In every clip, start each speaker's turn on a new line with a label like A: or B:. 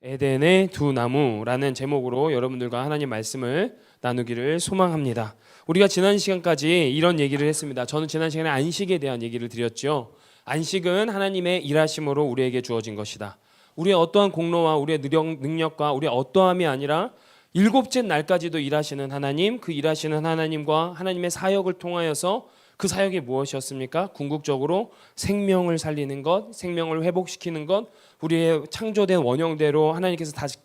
A: 에덴의 두 나무라는 제목으로 여러분들과 하나님 말씀을 나누기를 소망합니다. 우리가 지난 시간까지 이런 얘기를 했습니다. 저는 지난 시간에 안식에 대한 얘기를 드렸죠. 안식은 하나님의 일하심으로 우리에게 주어진 것이다. 우리의 어떠한 공로와 우리의 능력과 우리의 어떠함이 아니라 일곱째 날까지도 일하시는 하나님, 그 일하시는 하나님과 하나님의 사역을 통하여서 그 사역이 무엇이었습니까? 궁극적으로 생명을 살리는 것, 생명을 회복시키는 것, 우리의 창조된 원형대로 하나님께서 다시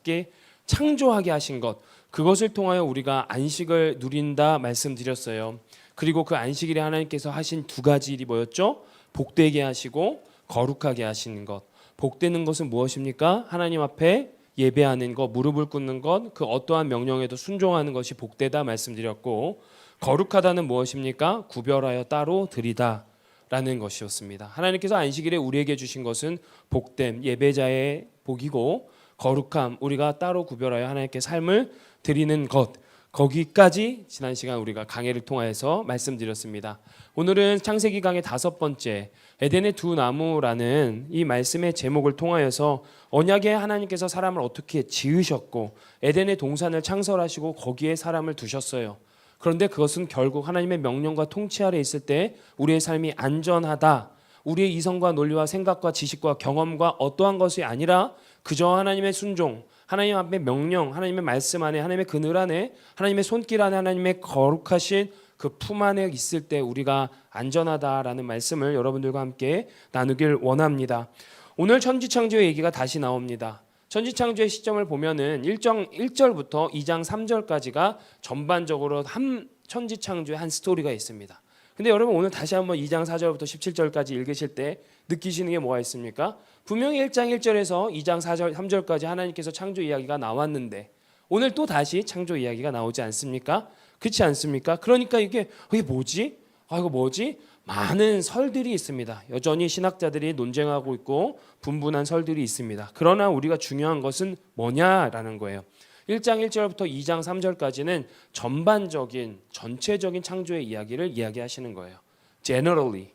A: 창조하게 하신 것, 그것을 통하여 우리가 안식을 누린다 말씀드렸어요. 그리고 그 안식일에 하나님께서 하신 두 가지 일이 뭐였죠? 복되게 하시고 거룩하게 하시는 것. 복되는 것은 무엇입니까? 하나님 앞에 예배하는 것, 무릎을 꿇는 것, 그 어떠한 명령에도 순종하는 것이 복되다 말씀드렸고, 거룩하다는 무엇입니까? 구별하여 따로 드리다 라는 것이었습니다. 하나님께서 안식일에 우리에게 주신 것은 복됨, 예배자의 복이고, 거룩함, 우리가 따로 구별하여 하나님께 삶을 드리는 것, 거기까지 지난 시간 우리가 강해를 통해서 말씀드렸습니다. 오늘은 창세기 강의 5번째 에덴의 두 나무라는 이 말씀의 제목을 통하여서 언약에 하나님께서 사람을 어떻게 지으셨고 에덴의 동산을 창설하시고 거기에 사람을 두셨어요. 그런데 그것은 결국 하나님의 명령과 통치 아래 있을 때 우리의 삶이 안전하다, 우리의 이성과 논리와 생각과 지식과 경험과 어떠한 것이 아니라 그저 하나님의 순종, 하나님 앞에 명령, 하나님의 말씀 안에, 하나님의 그늘 안에, 하나님의 손길 안에, 하나님의 거룩하신 그 품 안에 있을 때 우리가 안전하다라는 말씀을 여러분들과 함께 나누길 원합니다. 오늘 천지창조의 얘기가 다시 나옵니다. 천지창조의 시점을 보면은 1절부터 2장 3절까지가 전반적으로 한 천지창조의 한 스토리가 있습니다. 근데 여러분 오늘 다시 한번 2장 4절부터 17절까지 읽으실 때 느끼시는 게 뭐가 있습니까? 분명히 1장 1절에서 2장 4절 3절까지 하나님께서 창조 이야기가 나왔는데 오늘 또 다시 창조 이야기가 나오지 않습니까? 그렇지 않습니까? 그러니까 이게 뭐지? 이거 뭐지? 많은 설들이 있습니다. 여전히 신학자들이 논쟁하고 있고 분분한 설들이 있습니다. 그러나 우리가 중요한 것은 뭐냐라는 거예요. 1장 1절부터 2장 3절까지는 전반적인 전체적인 창조의 이야기를 이야기하시는 거예요. Generally.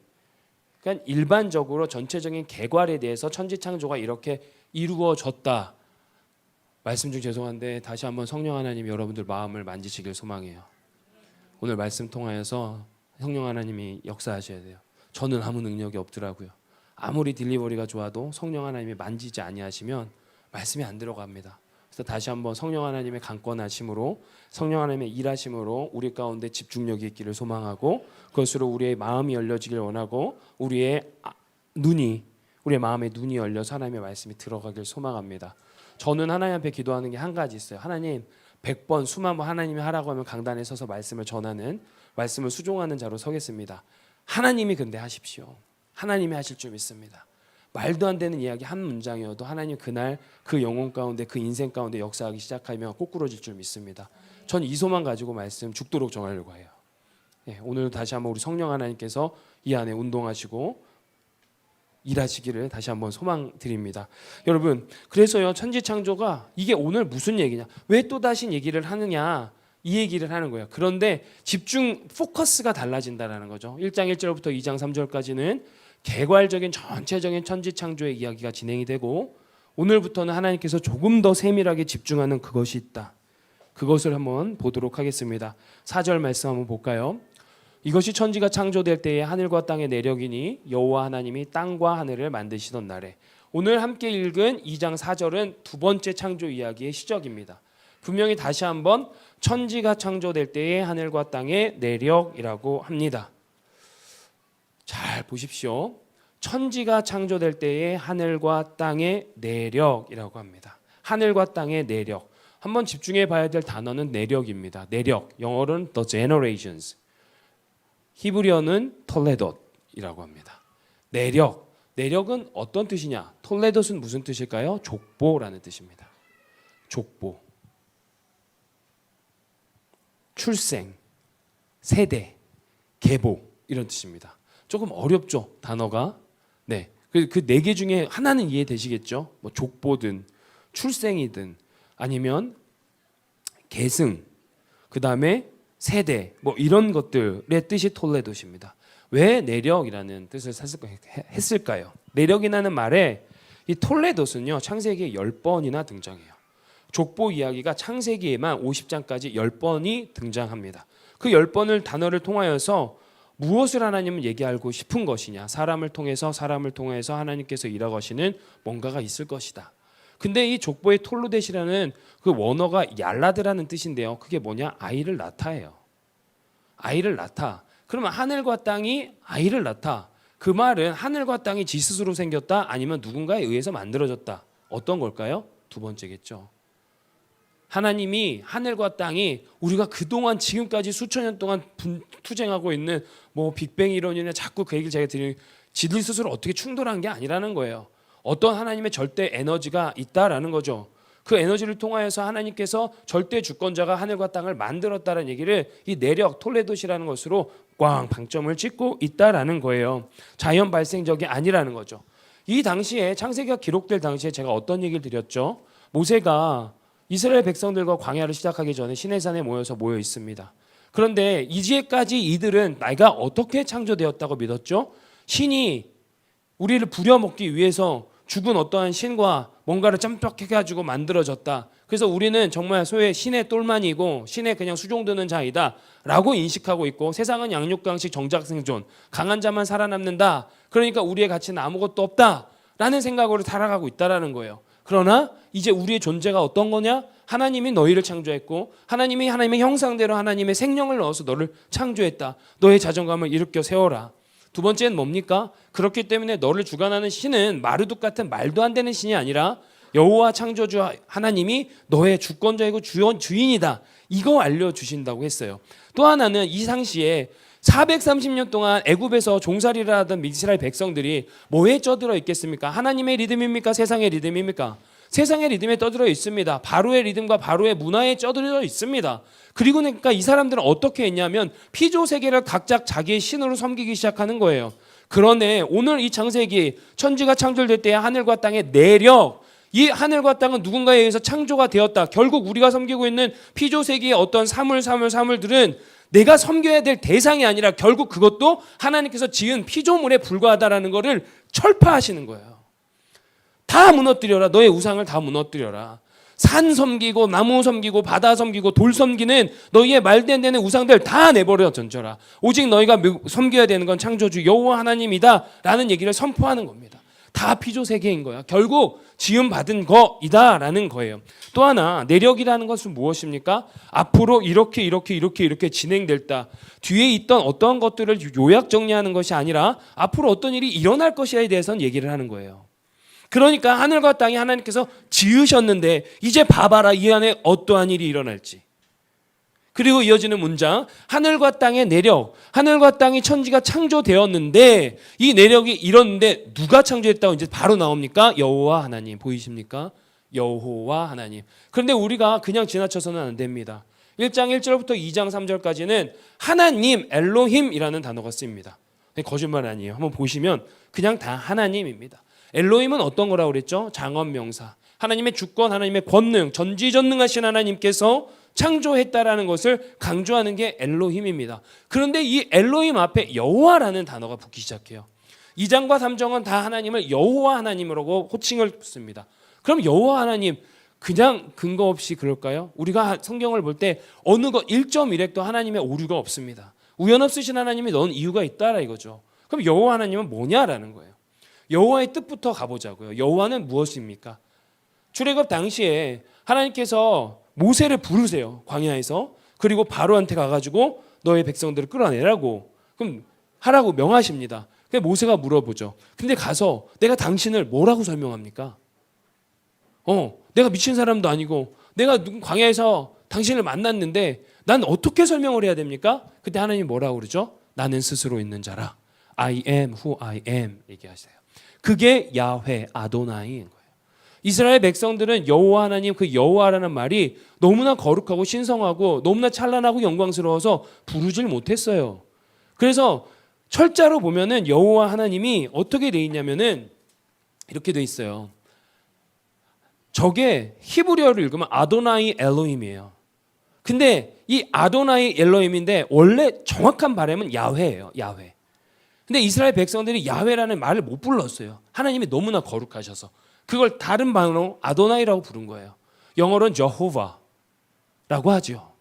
A: 그러니까 일반적으로 전체적인 계괄에 대해서 천지창조가 이렇게 이루어졌다. 말씀 중 죄송한데 다시 한번 성령 하나님 여러분들 마음을 만지시길 소망해요. 오늘 말씀 통하여서 성령 하나님이 역사하셔야 돼요. 저는 아무 능력이 없더라고요. 아무리 딜리버리가 좋아도 성령 하나님이 만지지 아니하시면 말씀이 안 들어갑니다. 그래서 다시 한번 성령 하나님의 강권하심으로 성령 하나님의 일하심으로 우리 가운데 집중력이 있기를 소망하고 그것으로 우리의 마음이 열려지길 원하고 우리의 마음의 눈이 열려서 하나님의 말씀이 들어가길 소망합니다. 저는 하나님 앞에 기도하는 게 한 가지 있어요. 하나님 100번 수만 번 하나님이 하라고 하면 강단에 서서 말씀을 전하는 말씀을 수종하는 자로 서겠습니다. 하나님이 근데 하십시오. 하나님이 하실 줄 믿습니다. 말도 안 되는 이야기 한 문장이어도 하나님 그날 그 영혼 가운데 그 인생 가운데 역사하기 시작하면 꼬꾸러질 줄 믿습니다. 전 이 소망 가지고 말씀 죽도록 정하려고 해요. 오늘 다시 한번 우리 성령 하나님께서 이 안에 운동하시고 일하시기를 다시 한번 소망드립니다. 여러분 그래서요 천지창조가 이게 오늘 무슨 얘기냐, 왜 또다시 얘기를 하느냐, 이 얘기를 하는 거예요. 그런데 집중 포커스가 달라진다는 거죠. 1장 1절부터 2장 3절까지는 개괄적인 전체적인 천지창조의 이야기가 진행이 되고 오늘부터는 하나님께서 조금 더 세밀하게 집중하는 그것이 있다. 그것을 한번 보도록 하겠습니다. 4절 말씀 한번 볼까요? 이것이 천지가 창조될 때에 하늘과 땅의 내력이니 여호와 하나님이 땅과 하늘을 만드시던 날에. 오늘 함께 읽은 2장 4절은 두 번째 창조 이야기의 시작입니다. 분명히 다시 한번 천지가 창조될 때에 하늘과 땅의 내력이라고 합니다. 잘 보십시오. 천지가 창조될 때에 하늘과 땅의 내력이라고 합니다. 하늘과 땅의 내력. 한번 집중해 봐야 될 단어는 내력입니다. 내력. 영어로는 the generations. 히브리어는 톨레돗이라고 합니다. 내력. 내력은 어떤 뜻이냐? 톨레돗은 무슨 뜻일까요? 족보라는 뜻입니다. 족보. 출생, 세대, 계보 이런 뜻입니다. 조금 어렵죠, 단어가. 네, 그 네 개 중에 하나는 이해되시겠죠? 뭐 족보든 출생이든 아니면 계승, 그 다음에 세대, 뭐 이런 것들의 뜻이 톨레돗입니다. 왜 내력이라는 뜻을 했을까요? 내력이라는 말에 이 톨레도스는요 창세기에 10번이나 등장해요. 족보 이야기가 창세기에만 50장까지 10번이 등장합니다. 그 10번을 단어를 통하여서 무엇을 하나님은 얘기하고 싶은 것이냐, 사람을 통해서 하나님께서 일하고 하시는 뭔가가 있을 것이다. 근데 이 족보의 톨로댓이라는 그 원어가 얄라드라는 뜻인데요. 그게 뭐냐? 아이를 낳다예요. 아이를 낳다. 그러면 하늘과 땅이 아이를 낳다. 그 말은 하늘과 땅이 지 스스로 생겼다? 아니면 누군가에 의해서 만들어졌다? 어떤 걸까요? 두 번째겠죠. 하나님이 하늘과 땅이 우리가 그동안 지금까지 수천 년 동안 투쟁하고 있는 뭐 빅뱅 이론이나 자꾸 그 얘기를 제가 드리는 지들 스스로 어떻게 충돌한 게 아니라는 거예요. 어떤 하나님의 절대 에너지가 있다라는 거죠. 그 에너지를 통하여서 하나님께서 절대 주권자가 하늘과 땅을 만들었다는 얘기를 이 내력 톨레도시라는 것으로 꽝 방점을 찍고 있다라는 거예요. 자연 발생적이 아니라는 거죠. 이 당시에 창세기가 기록될 당시에 제가 어떤 얘기를 드렸죠? 모세가 이스라엘 백성들과 광야를 시작하기 전에 시내산에 모여 있습니다. 그런데 이제까지 이들은 내가 어떻게 창조되었다고 믿었죠? 신이 우리를 부려먹기 위해서 죽은 어떠한 신과 뭔가를 짬박해가지고 만들어졌다. 그래서 우리는 정말 소위 신의 똘만이고 신의 그냥 수종드는 자이다 라고 인식하고 있고, 세상은 양육강식 정작생존, 강한 자만 살아남는다. 그러니까 우리의 가치는 아무것도 없다 라는 생각으로 살아가고 있다는 거예요. 그러나 이제 우리의 존재가 어떤 거냐? 하나님이 너희를 창조했고 하나님이 하나님의 형상대로 하나님의 생명을 넣어서 너를 창조했다. 너의 자존감을 일으켜 세워라. 두 번째는 뭡니까? 그렇기 때문에 너를 주관하는 신은 마르둑 같은 말도 안 되는 신이 아니라 여호와 창조주 하나님이 너의 주권자이고 주인이다. 이거 알려주신다고 했어요. 또 하나는 이 당시에 430년 동안 애굽에서 종살이를 하던 이스라엘 백성들이 뭐에 쩌들어 있겠습니까? 하나님의 리듬입니까? 세상의 리듬입니까? 세상의 리듬에 떠들어 있습니다. 바로의 리듬과 바로의 문화에 쩌들어 있습니다. 그리고 그러니까 이 사람들은 어떻게 했냐면 피조 세계를 각자 자기의 신으로 섬기기 시작하는 거예요. 그러네 오늘 이 창세기 천지가 창조될 때의 하늘과 땅의 내력, 이 하늘과 땅은 누군가에 의해서 창조가 되었다. 결국 우리가 섬기고 있는 피조 세계의 어떤 사물들은 내가 섬겨야 될 대상이 아니라 결국 그것도 하나님께서 지은 피조물에 불과하다라는 것을 철파하시는 거예요. 다 무너뜨려라. 너의 우상을 다 무너뜨려라. 산 섬기고 나무 섬기고 바다 섬기고 돌 섬기는 너희의 말도 안 되는 우상들 다 내버려 던져라. 오직 너희가 섬겨야 되는 건 창조주 여호와 하나님이다 라는 얘기를 선포하는 겁니다. 다 피조세계인 거야. 결국 지음받은 거이다라는 거예요. 또 하나 내력이라는 것은 무엇입니까? 앞으로 이렇게 진행될다. 뒤에 있던 어떤 것들을 요약 정리하는 것이 아니라 앞으로 어떤 일이 일어날 것에 대해서는 얘기를 하는 거예요. 그러니까 하늘과 땅이 하나님께서 지으셨는데 이제 봐봐라 이 안에 어떠한 일이 일어날지. 그리고 이어지는 문장, 하늘과 땅의 내력, 하늘과 땅이 천지가 창조되었는데 이 내력이 이뤘는데 누가 창조했다고 이제 바로 나옵니까? 여호와 하나님. 보이십니까? 여호와 하나님. 그런데 우리가 그냥 지나쳐서는 안 됩니다. 1장 1절부터 2장 3절까지는 하나님, 엘로힘이라는 단어가 쓰입니다. 거짓말 아니에요. 한번 보시면 그냥 다 하나님입니다. 엘로힘은 어떤 거라고 그랬죠? 장엄명사. 하나님의 주권, 하나님의 권능, 전지전능하신 하나님께서 창조했다라는 것을 강조하는 게 엘로힘입니다. 그런데 이 엘로힘 앞에 여호와라는 단어가 붙기 시작해요. 2장과 3장은 다 하나님을 여호와 하나님이라고 호칭을 씁니다. 그럼 여호와 하나님 그냥 근거 없이 그럴까요? 우리가 성경을 볼 때 어느 것 1.1획도 하나님의 오류가 없습니다. 우연 없으신 하나님이 넣은 이유가 있다라 이거죠. 그럼 여호와 하나님은 뭐냐라는 거예요. 여호와의 뜻부터 가보자고요. 여호와는 무엇입니까? 출애굽 당시에 하나님께서 모세를 부르세요. 광야에서. 그리고 바로한테 가가지고 너의 백성들을 끌어내라고. 그럼 하라고 명하십니다. 그래서 모세가 물어보죠. 근데 가서 내가 당신을 뭐라고 설명합니까? 내가 미친 사람도 아니고 내가 광야에서 당신을 만났는데 난 어떻게 설명을 해야 됩니까? 그때 하나님이 뭐라고 그러죠? 나는 스스로 있는 자라. I am who I am 얘기하세요. 그게 야훼 아도나이인 거예요. 이스라엘 백성들은 여호와 하나님 그 여호와라는 말이 너무나 거룩하고 신성하고 너무나 찬란하고 영광스러워서 부르질 못했어요. 그래서 철자로 보면은 여호와 하나님이 어떻게 돼 있냐면은 이렇게 돼 있어요. 저게 히브리어로 읽으면 아도나이 엘로힘이에요. 근데 이 아도나이 엘로힘인데 원래 정확한 발음은 야훼예요. 야훼. 근데 이스라엘 백성들이 야훼라는 말을 못 불렀어요. 하나님이 너무나 거룩하셔서. 그걸 다른 말로 아도나이라고 부른 거예요. 영어로는 여호와라고 하죠.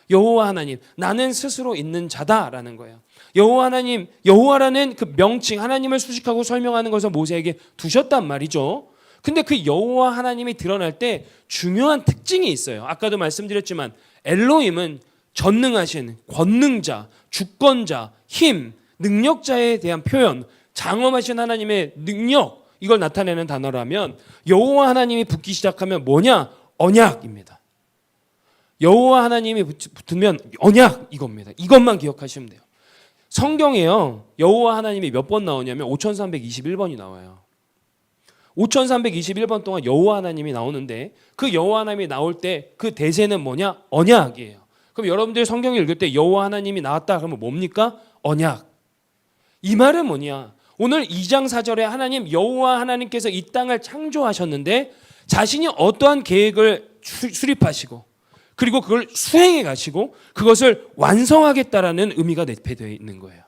A: 여호와 하나님, 나는 스스로 있는 자다라는 거예요. 여호와 하나님, 여호와라는 그 명칭, 하나님을 수식하고 설명하는 것을 모세에게 두셨단 말이죠. 근데 그 여호와 하나님이 드러날 때 중요한 특징이 있어요. 아까도 말씀드렸지만 엘로힘은 전능하신 권능자, 주권자, 힘, 능력자에 대한 표현, 장엄하신 하나님의 능력, 이걸 나타내는 단어라면 여호와 하나님이 붙기 시작하면 뭐냐? 언약입니다. 여호와 하나님이 붙으면 언약 이겁니다. 이것만 기억하시면 돼요. 성경에요, 여호와 하나님이 몇 번 나오냐면 5321번이 나와요. 5321번 동안 여호와 하나님이 나오는데 그 여호와 하나님이 나올 때 그 대세는 뭐냐? 언약이에요. 그럼 여러분들 성경을 읽을 때 여호와 하나님이 나왔다 그러면 뭡니까? 언약. 이 말은 뭐냐? 오늘 2장 4절에 하나님 여호와 하나님께서 이 땅을 창조하셨는데 자신이 어떠한 계획을 수립하시고 그리고 그걸 수행해 가시고 그것을 완성하겠다라는 의미가 내포되어 있는 거예요.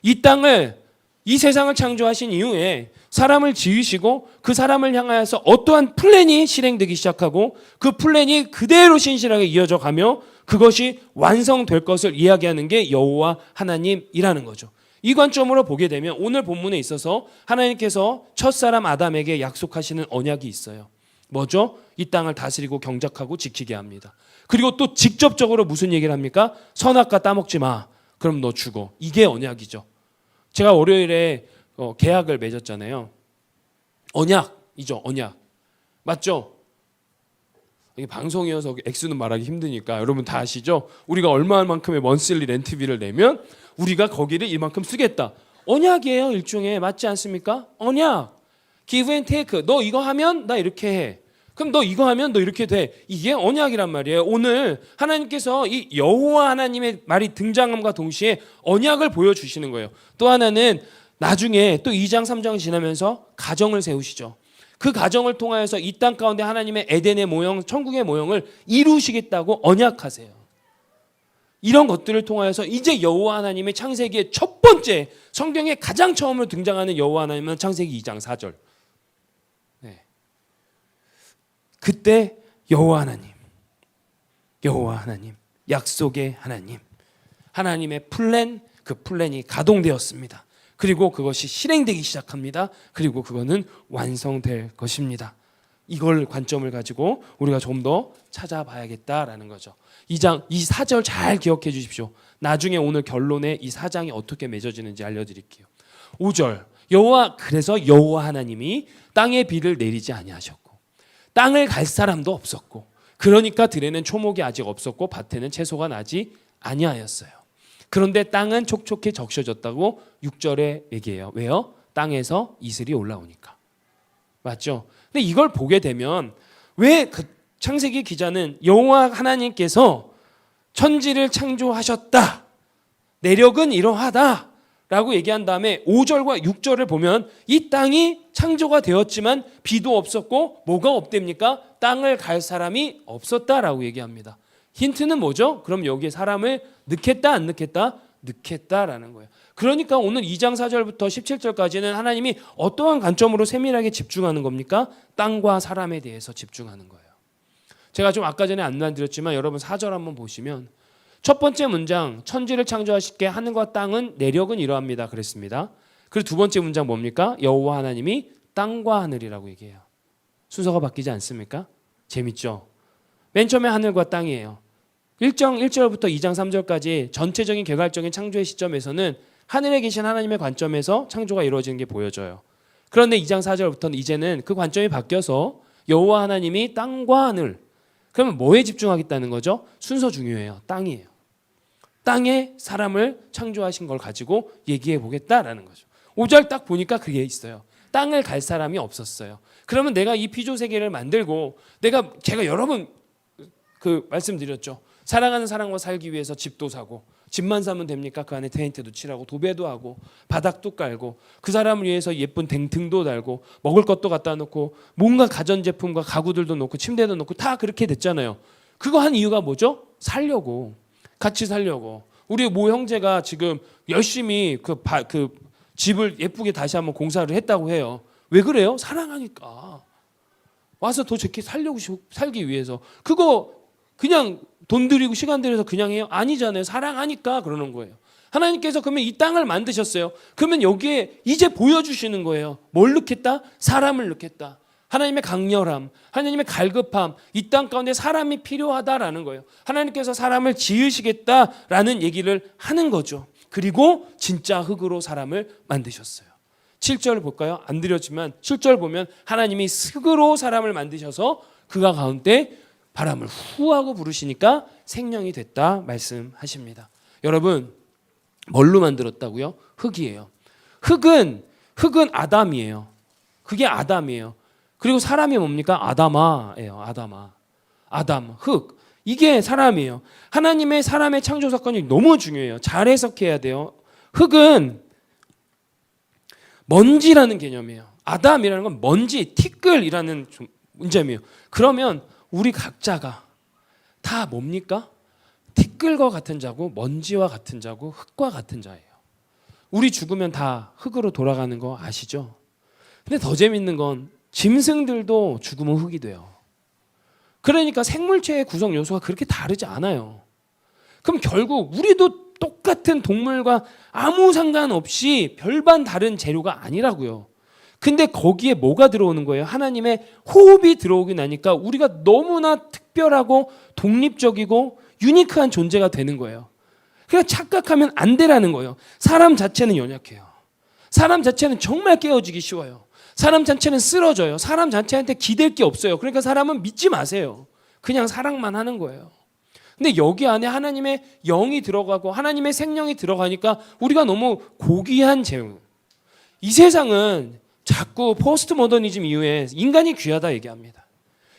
A: 이 땅을, 이 세상을 창조하신 이후에 사람을 지으시고 그 사람을 향하여서 어떠한 플랜이 실행되기 시작하고 그 플랜이 그대로 신실하게 이어져 가며 그것이 완성될 것을 이야기하는 게 여호와 하나님이라는 거죠. 이 관점으로 보게 되면 오늘 본문에 있어서 하나님께서 첫사람 아담에게 약속하시는 언약이 있어요. 뭐죠? 이 땅을 다스리고 경작하고 지키게 합니다. 그리고 또 직접적으로 무슨 얘기를 합니까? 선악과 따먹지 마. 그럼 너 죽어. 이게 언약이죠. 제가 월요일에 계약을 맺었잖아요. 언약이죠. 언약. 맞죠? 이게 방송이어서 액수는 말하기 힘드니까 여러분 다 아시죠? 우리가 얼마만큼의 먼슬리 렌트비를 내면 우리가 거기를 이만큼 쓰겠다. 언약이에요. 일종의. 맞지 않습니까? 언약. give and take. 너 이거 하면 나 이렇게 해. 그럼 너 이거 하면 너 이렇게 돼. 이게 언약이란 말이에요. 오늘 하나님께서 이 여호와 하나님의 말이 등장함과 동시에 언약을 보여주시는 거예요. 또 하나는 나중에 또 2장 3장을 지나면서 가정을 세우시죠. 그 가정을 통하여서 이 땅 가운데 하나님의 에덴의 모형, 천국의 모형을 이루시겠다고 언약하세요. 이런 것들을 통하여서 이제 여호와 하나님의 창세기의 첫 번째, 성경에 가장 처음으로 등장하는 여호와 하나님은 창세기 2장 4절. 네. 그때 여호와 하나님, 약속의 하나님, 하나님의 플랜, 그 플랜이 가동되었습니다. 그리고 그것이 실행되기 시작합니다. 그리고 그거는 완성될 것입니다. 이걸 관점을 가지고 우리가 좀 더 찾아봐야겠다라는 거죠. 2장, 이 4절 잘 기억해 주십시오. 나중에 오늘 결론에 이 4장이 어떻게 맺어지는지 알려드릴게요. 5절, 그래서 여호와 하나님이 땅에 비를 내리지 아니하셨고 땅을 갈 사람도 없었고 그러니까 들에는 초목이 아직 없었고 밭에는 채소가 나지 아니하였어요. 그런데 땅은 촉촉히 적셔졌다고 6절에 얘기해요. 왜요? 땅에서 이슬이 올라오니까. 맞죠? 근데 이걸 보게 되면 왜 그 창세기 기자는 여호와 하나님께서 천지를 창조하셨다. 내력은 이러하다. 라고 얘기한 다음에 5절과 6절을 보면 이 땅이 창조가 되었지만 비도 없었고 뭐가 없답니까? 땅을 갈 사람이 없었다라고 얘기합니다. 힌트는 뭐죠? 그럼 여기에 사람을 넣겠다 안 넣겠다? 넣겠다라는 거예요. 그러니까 오늘 2장 4절부터 17절까지는 하나님이 어떠한 관점으로 세밀하게 집중하는 겁니까? 땅과 사람에 대해서 집중하는 거예요. 제가 좀 아까 전에 안내드렸지만 여러분 4절 한번 보시면 첫 번째 문장 천지를 창조하시게 하늘과 땅은 내력은 이러합니다 그랬습니다. 그리고 두 번째 문장 뭡니까? 여호와 하나님이 땅과 하늘이라고 얘기해요. 순서가 바뀌지 않습니까? 재밌죠? 맨 처음에 하늘과 땅이에요. 1절부터 2장 3절까지 전체적인 개괄적인 창조의 시점에서는 하늘에 계신 하나님의 관점에서 창조가 이루어지는 게 보여져요. 그런데 2장 4절부터는 이제는 그 관점이 바뀌어서 여호와 하나님이 땅과 하늘. 그러면 뭐에 집중하겠다는 거죠? 순서 중요해요. 땅이에요. 땅에 사람을 창조하신 걸 가지고 얘기해 보겠다라는 거죠. 5절 딱 보니까 그게 있어요. 땅을 갈 사람이 없었어요. 그러면 내가 이 피조 세계를 만들고 제가 여러 번 그 말씀드렸죠. 사랑하는 사람과 살기 위해서 집도 사고 집만 사면 됩니까? 그 안에 테인트도 칠하고 도배도 하고 바닥도 깔고 그 사람을 위해서 예쁜 등도 달고 먹을 것도 갖다 놓고 뭔가 가전제품과 가구들도 놓고 침대도 놓고 다 그렇게 됐잖아요. 그거 한 이유가 뭐죠? 살려고. 같이 살려고. 우리 모 형제가 지금 열심히 그 집을 예쁘게 다시 한번 공사를 했다고 해요. 왜 그래요? 사랑하니까. 와서 더 좋게 살기 위해서. 그거 그냥 돈 들이고 시간 들여서 그냥 해요? 아니잖아요. 사랑하니까 그러는 거예요. 하나님께서 그러면 이 땅을 만드셨어요. 그러면 여기에 이제 보여주시는 거예요. 뭘 넣겠다? 사람을 넣겠다. 하나님의 강렬함, 하나님의 갈급함, 이 땅 가운데 사람이 필요하다라는 거예요. 하나님께서 사람을 지으시겠다라는 얘기를 하는 거죠. 그리고 진짜 흙으로 사람을 만드셨어요. 7절 볼까요? 안 드렸지만 7절 보면 하나님이 흙으로 사람을 만드셔서 그가 가운데 바람을 후하고 부르시니까 생명이 됐다 말씀하십니다. 여러분, 뭘로 만들었다고요? 흙이에요. 흙은 아담이에요. 그게 아담이에요. 그리고 사람이 뭡니까? 아담아예요. 아담, 흙. 이게 사람이에요. 하나님의 사람의 창조 사건이 너무 중요해요. 잘 해석해야 돼요. 흙은 먼지라는 개념이에요. 아담이라는 건 먼지, 티끌이라는 문제이에요. 그러면 우리 각자가 다 뭡니까? 티끌과 같은 자고 먼지와 같은 자고 흙과 같은 자예요. 우리 죽으면 다 흙으로 돌아가는 거 아시죠? 근데 더 재밌는 건 짐승들도 죽으면 흙이 돼요. 그러니까 생물체의 구성 요소가 그렇게 다르지 않아요. 그럼 결국 우리도 똑같은 동물과 아무 상관없이 별반 다른 재료가 아니라고요. 근데 거기에 뭐가 들어오는 거예요? 하나님의 호흡이 들어오긴 하니까 우리가 너무나 특별하고 독립적이고 유니크한 존재가 되는 거예요. 그러니까 착각하면 안 되라는 거예요. 사람 자체는 연약해요. 사람 자체는 정말 깨어지기 쉬워요. 사람 자체는 쓰러져요. 사람 자체한테 기댈 게 없어요. 그러니까 사람은 믿지 마세요. 그냥 사랑만 하는 거예요. 근데 여기 안에 하나님의 영이 들어가고 하나님의 생명이 들어가니까 우리가 너무 고귀한 재물. 이 세상은 자꾸 포스트 모더니즘 이후에 인간이 귀하다 얘기합니다.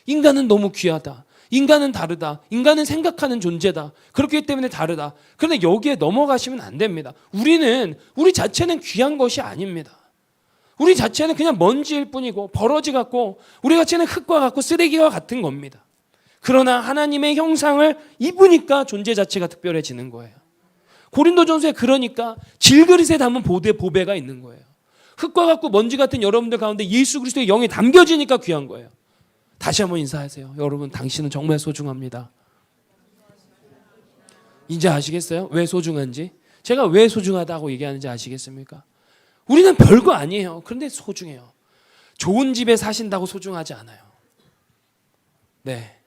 A: 인간은 너무 귀하다. 인간은 다르다. 인간은 생각하는 존재다. 그렇기 때문에 다르다. 그런데 여기에 넘어가시면 안 됩니다. 우리 자체는 귀한 것이 아닙니다. 우리 자체는 그냥 먼지일 뿐이고 버러지 같고 우리 자체는 흙과 같고 쓰레기와 같은 겁니다. 그러나 하나님의 형상을 입으니까 존재 자체가 특별해지는 거예요. 고린도전서에 그러니까 질그릇에 담은 보배가 있는 거예요. 흙과 같고 먼지 같은 여러분들 가운데 예수 그리스도의 영이 담겨지니까 귀한 거예요. 다시 한번 인사하세요. 여러분, 당신은 정말 소중합니다. 이제 아시겠어요? 왜 소중한지? 제가 왜 소중하다고 얘기하는지 아시겠습니까? 우리는 별거 아니에요. 그런데 소중해요. 좋은 집에 사신다고 소중하지 않아요. 네.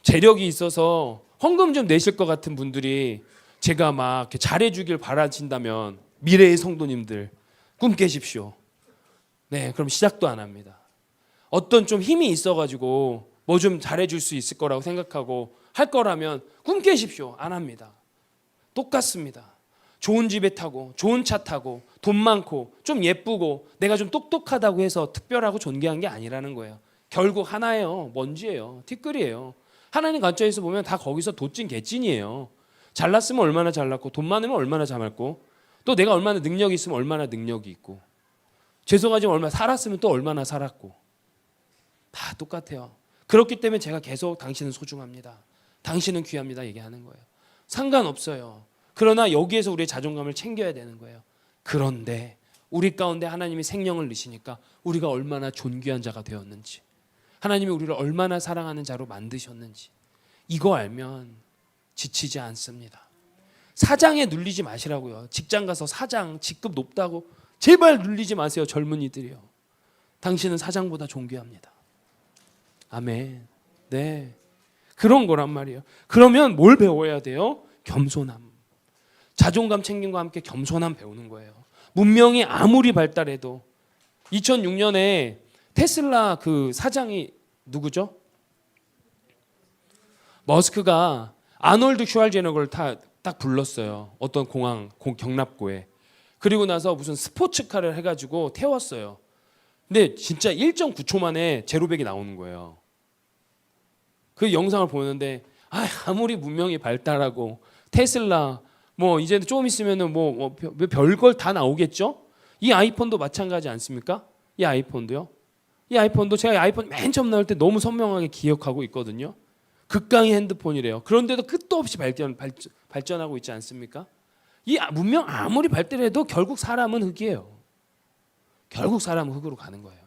A: 재력이 있어서 헌금 좀 내실 것 같은 분들이 제가 막 이렇게 잘해주길 바라신다면 미래의 성도님들 꿈 깨십시오. 네, 그럼 시작도 안 합니다. 어떤 좀 힘이 있어가지고 뭐 좀 잘해줄 수 있을 거라고 생각하고 할 거라면 꿈 깨십시오. 안 합니다. 똑같습니다. 좋은 집에 타고 좋은 차 타고 돈 많고 좀 예쁘고 내가 좀 똑똑하다고 해서 특별하고 존귀한 게 아니라는 거예요. 결국 하나예요. 먼지예요. 티끌이에요. 하나님 관점에서 보면 다 거기서 도찐 개찐이에요. 잘났으면 얼마나 잘났고 돈 많으면 얼마나 잘났고 또 내가 얼마나 능력이 있으면 얼마나 능력이 있고 죄송하지만 얼마나 살았으면 또 얼마나 살았고 다 똑같아요. 그렇기 때문에 제가 계속 당신은 소중합니다. 당신은 귀합니다 얘기하는 거예요. 상관없어요. 그러나 여기에서 우리의 자존감을 챙겨야 되는 거예요. 그런데 우리 가운데 하나님이 생명을 넣으시니까 우리가 얼마나 존귀한 자가 되었는지 하나님이 우리를 얼마나 사랑하는 자로 만드셨는지 이거 알면 지치지 않습니다. 사장에 눌리지 마시라고요. 직장 가서 사장 직급 높다고 제발 눌리지 마세요. 젊은이들이요. 당신은 사장보다 존귀합니다. 아멘. 네, 그런 거란 말이에요. 그러면 뭘 배워야 돼요? 겸손함. 자존감 챙김과 함께 겸손함 배우는 거예요. 문명이 아무리 발달해도 2006년에 테슬라 그 사장이 누구죠? 머스크가 아놀드 슈왈제네거를 딱 불렀어요. 어떤 경납고에. 그리고 나서 무슨 스포츠카를 해가지고 태웠어요. 근데 진짜 1.9초 만에 제로백이 나오는 거예요. 그 영상을 보는데 아무리 문명이 발달하고 테슬라 뭐 이제는 좀 있으면은 뭐 별걸 다 나오겠죠? 이 아이폰도 마찬가지 않습니까? 이 아이폰도요. 이 아이폰도 제가 아이폰 맨 처음 나올 때 너무 선명하게 기억하고 있거든요. 극강의 핸드폰이래요. 그런데도 끝도 없이 발전하고 있지 않습니까? 이 문명 아무리 발달해도 결국 사람은 흙이에요. 결국 사람은 흙으로 가는 거예요.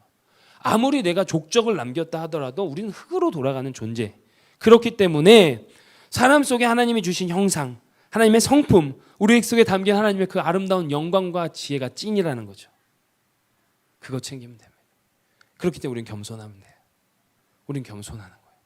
A: 아무리 내가 족적을 남겼다 하더라도 우리는 흙으로 돌아가는 존재. 그렇기 때문에 사람 속에 하나님이 주신 형상, 하나님의 성품, 우리 속에 담긴 하나님의 그 아름다운 영광과 지혜가 찐이라는 거죠. 그거 챙기면 됩니다. 그렇기 때문에 우리는 겸손하면 돼요. 우리는 겸손하는 거예요.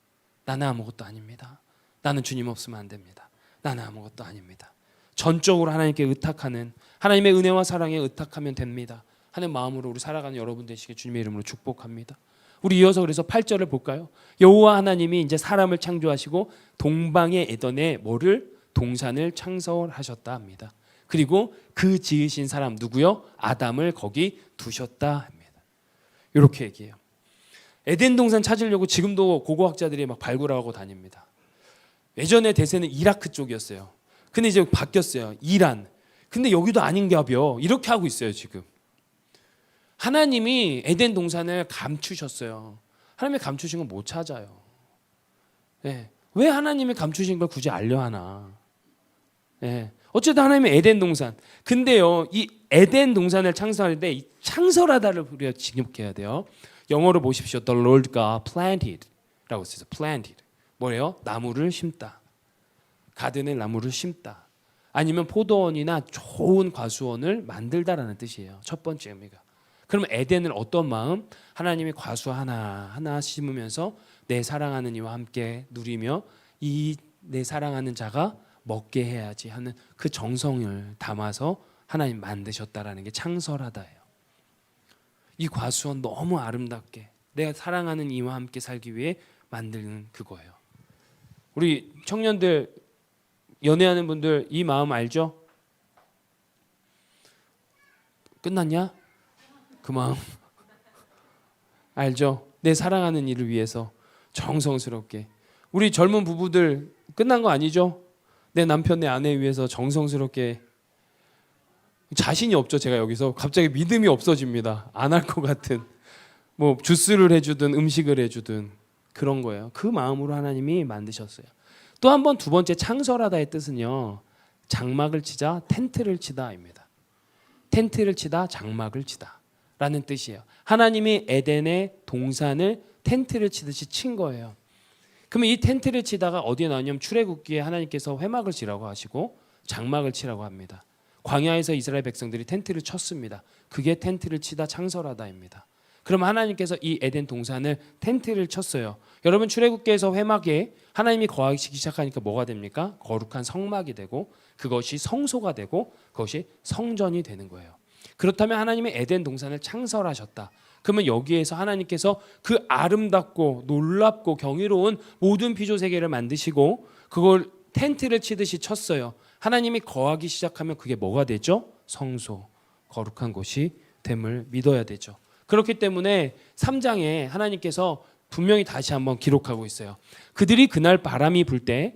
A: 나는 아무것도 아닙니다. 나는 주님 없으면 안 됩니다. 나는 아무것도 아닙니다. 전적으로 하나님께 의탁하는, 하나님의 은혜와 사랑에 의탁하면 됩니다 하는 마음으로 우리 살아가는 여러분 되시길 주님의 이름으로 축복합니다. 우리 이어서 그래서 8절을 볼까요? 여호와 하나님이 이제 사람을 창조하시고 동방의 에덴에 뭐를? 동산을 창설하셨다 합니다. 그리고 그 지으신 사람 누구요? 아담을 거기 두셨다 합니다. 이렇게 얘기해요. 에덴 동산 찾으려고 지금도 고고학자들이 막 발굴하고 다닙니다. 예전에 대세는 이라크 쪽이었어요. 근데 이제 바뀌었어요. 이란. 근데 여기도 아닌가벼. 이렇게 하고 있어요 지금. 하나님이 에덴 동산을 감추셨어요. 하나님이 감추신 건 못 찾아요. 네. 왜 하나님이 감추신 걸 굳이 알려 하나? 네. 어쨌든 하나님의 에덴 동산. 근데요, 이 에덴 동산을 창설할 때 이 창설하다를 우리가 직역해야 돼요. 영어로 보십시오. The Lord God planted라고 써요. planted. 뭐예요? 나무를 심다. 가든에 나무를 심다. 아니면 포도원이나 좋은 과수원을 만들다라는 뜻이에요. 첫 번째 의미가. 그러면 에덴은 어떤 마음? 하나님이 과수 하나 심으면서 내 사랑하는 이와 함께 누리며 이 내 사랑하는 자가 먹게 해야지 하는 그 정성을 담아서 하나님 만드셨다라는 게 창설하다예요. 이 과수원 너무 아름답게 내가 사랑하는 이와 함께 살기 위해 만드는 그거예요. 우리 청년들 연애하는 분들 이 마음 알죠? 끝났냐? 그 마음 알죠? 내 사랑하는 이를 위해서 정성스럽게. 우리 젊은 부부들 끝난 거 아니죠? 내 남편 내 아내 위해서 정성스럽게. 자신이 없죠. 제가 여기서 갑자기 믿음이 없어집니다. 안 할 것 같은 뭐 주스를 해주든 음식을 해주든 그런 거예요. 그 마음으로 하나님이 만드셨어요. 또 한 번 두 번째 창설하다의 뜻은요, 장막을 치자 텐트를 치다입니다. 텐트를 치다 장막을 치다 라는 뜻이에요. 하나님이 에덴의 동산을 텐트를 치듯이 친 거예요. 그러면 이 텐트를 치다가 어디에 나오냐면 출애굽기에 하나님께서 회막을 치라고 하시고 장막을 치라고 합니다. 광야에서 이스라엘 백성들이 텐트를 쳤습니다. 그게 텐트를 치다 창설하다입니다. 그럼 하나님께서 이 에덴 동산을 텐트를 쳤어요. 여러분 출애굽기에서 회막에 하나님이 거하시기 시작하니까 뭐가 됩니까? 거룩한 성막이 되고 그것이 성소가 되고 그것이 성전이 되는 거예요. 그렇다면 하나님의 에덴 동산을 창설하셨다. 그러면 여기에서 하나님께서 그 아름답고 놀랍고 경이로운 모든 피조 세계를 만드시고 그걸 텐트를 치듯이 쳤어요. 하나님이 거하기 시작하면 그게 뭐가 되죠? 성소, 거룩한 곳이 됨을 믿어야 되죠. 그렇기 때문에 3장에 하나님께서 분명히 다시 한번 기록하고 있어요. 그들이 그날 바람이 불 때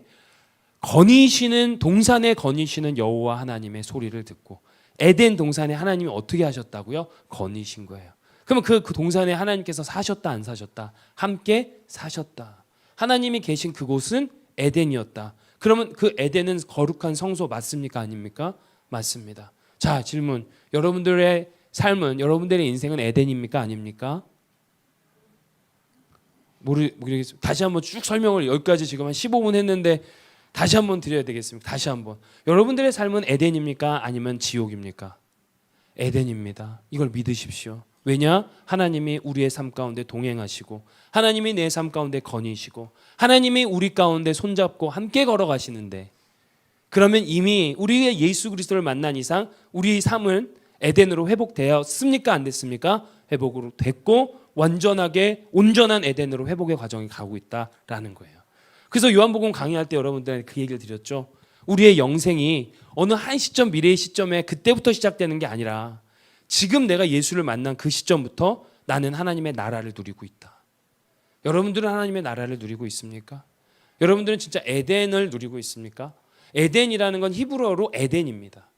A: 거니시는 동산에 거니시는 여호와 하나님의 소리를 듣고 에덴 동산에 하나님이 어떻게 하셨다고요? 거니신 거예요. 그러면 그 동산에 하나님께서 사셨다 안 사셨다? 함께 사셨다. 하나님이 계신 그곳은 에덴이었다. 그러면 그 에덴은 거룩한 성소 맞습니까? 아닙니까? 맞습니다. 자, 질문. 여러분들의 삶은, 여러분들의 인생은 에덴입니까? 아닙니까? 모르겠습니다. 다시 한번 쭉 설명을 여기까지 지금 한 15분 했는데 다시 한번 드려야 되겠습니다. 다시 한번. 여러분들의 삶은 에덴입니까? 아니면 지옥입니까? 에덴입니다. 이걸 믿으십시오. 왜냐? 하나님이 우리의 삶 가운데 동행하시고 하나님이 내 삶 가운데 거니시고 하나님이 우리 가운데 손잡고 함께 걸어가시는데, 그러면 이미 우리의 예수 그리스도를 만난 이상 우리의 삶은 에덴으로 회복되었습니까? 안 됐습니까? 회복으로 됐고 완전하게 온전한 에덴으로 회복의 과정이 가고 있다라는 거예요. 그래서 요한복음 강의할 때 여러분들한테 그 얘기를 드렸죠. 우리의 영생이 어느 한 시점, 미래의 시점에 그때부터 시작되는 게 아니라 지금 내가 예수를 만난 그 시점부터 나는 하나님의 나라를 누리고 있다. 여러분들은 하나님의 나라를 누리고 있습니까? 여러분들은 진짜 에덴을 누리고 있습니까? 에덴이라는 건 히브리어로 에덴입니다.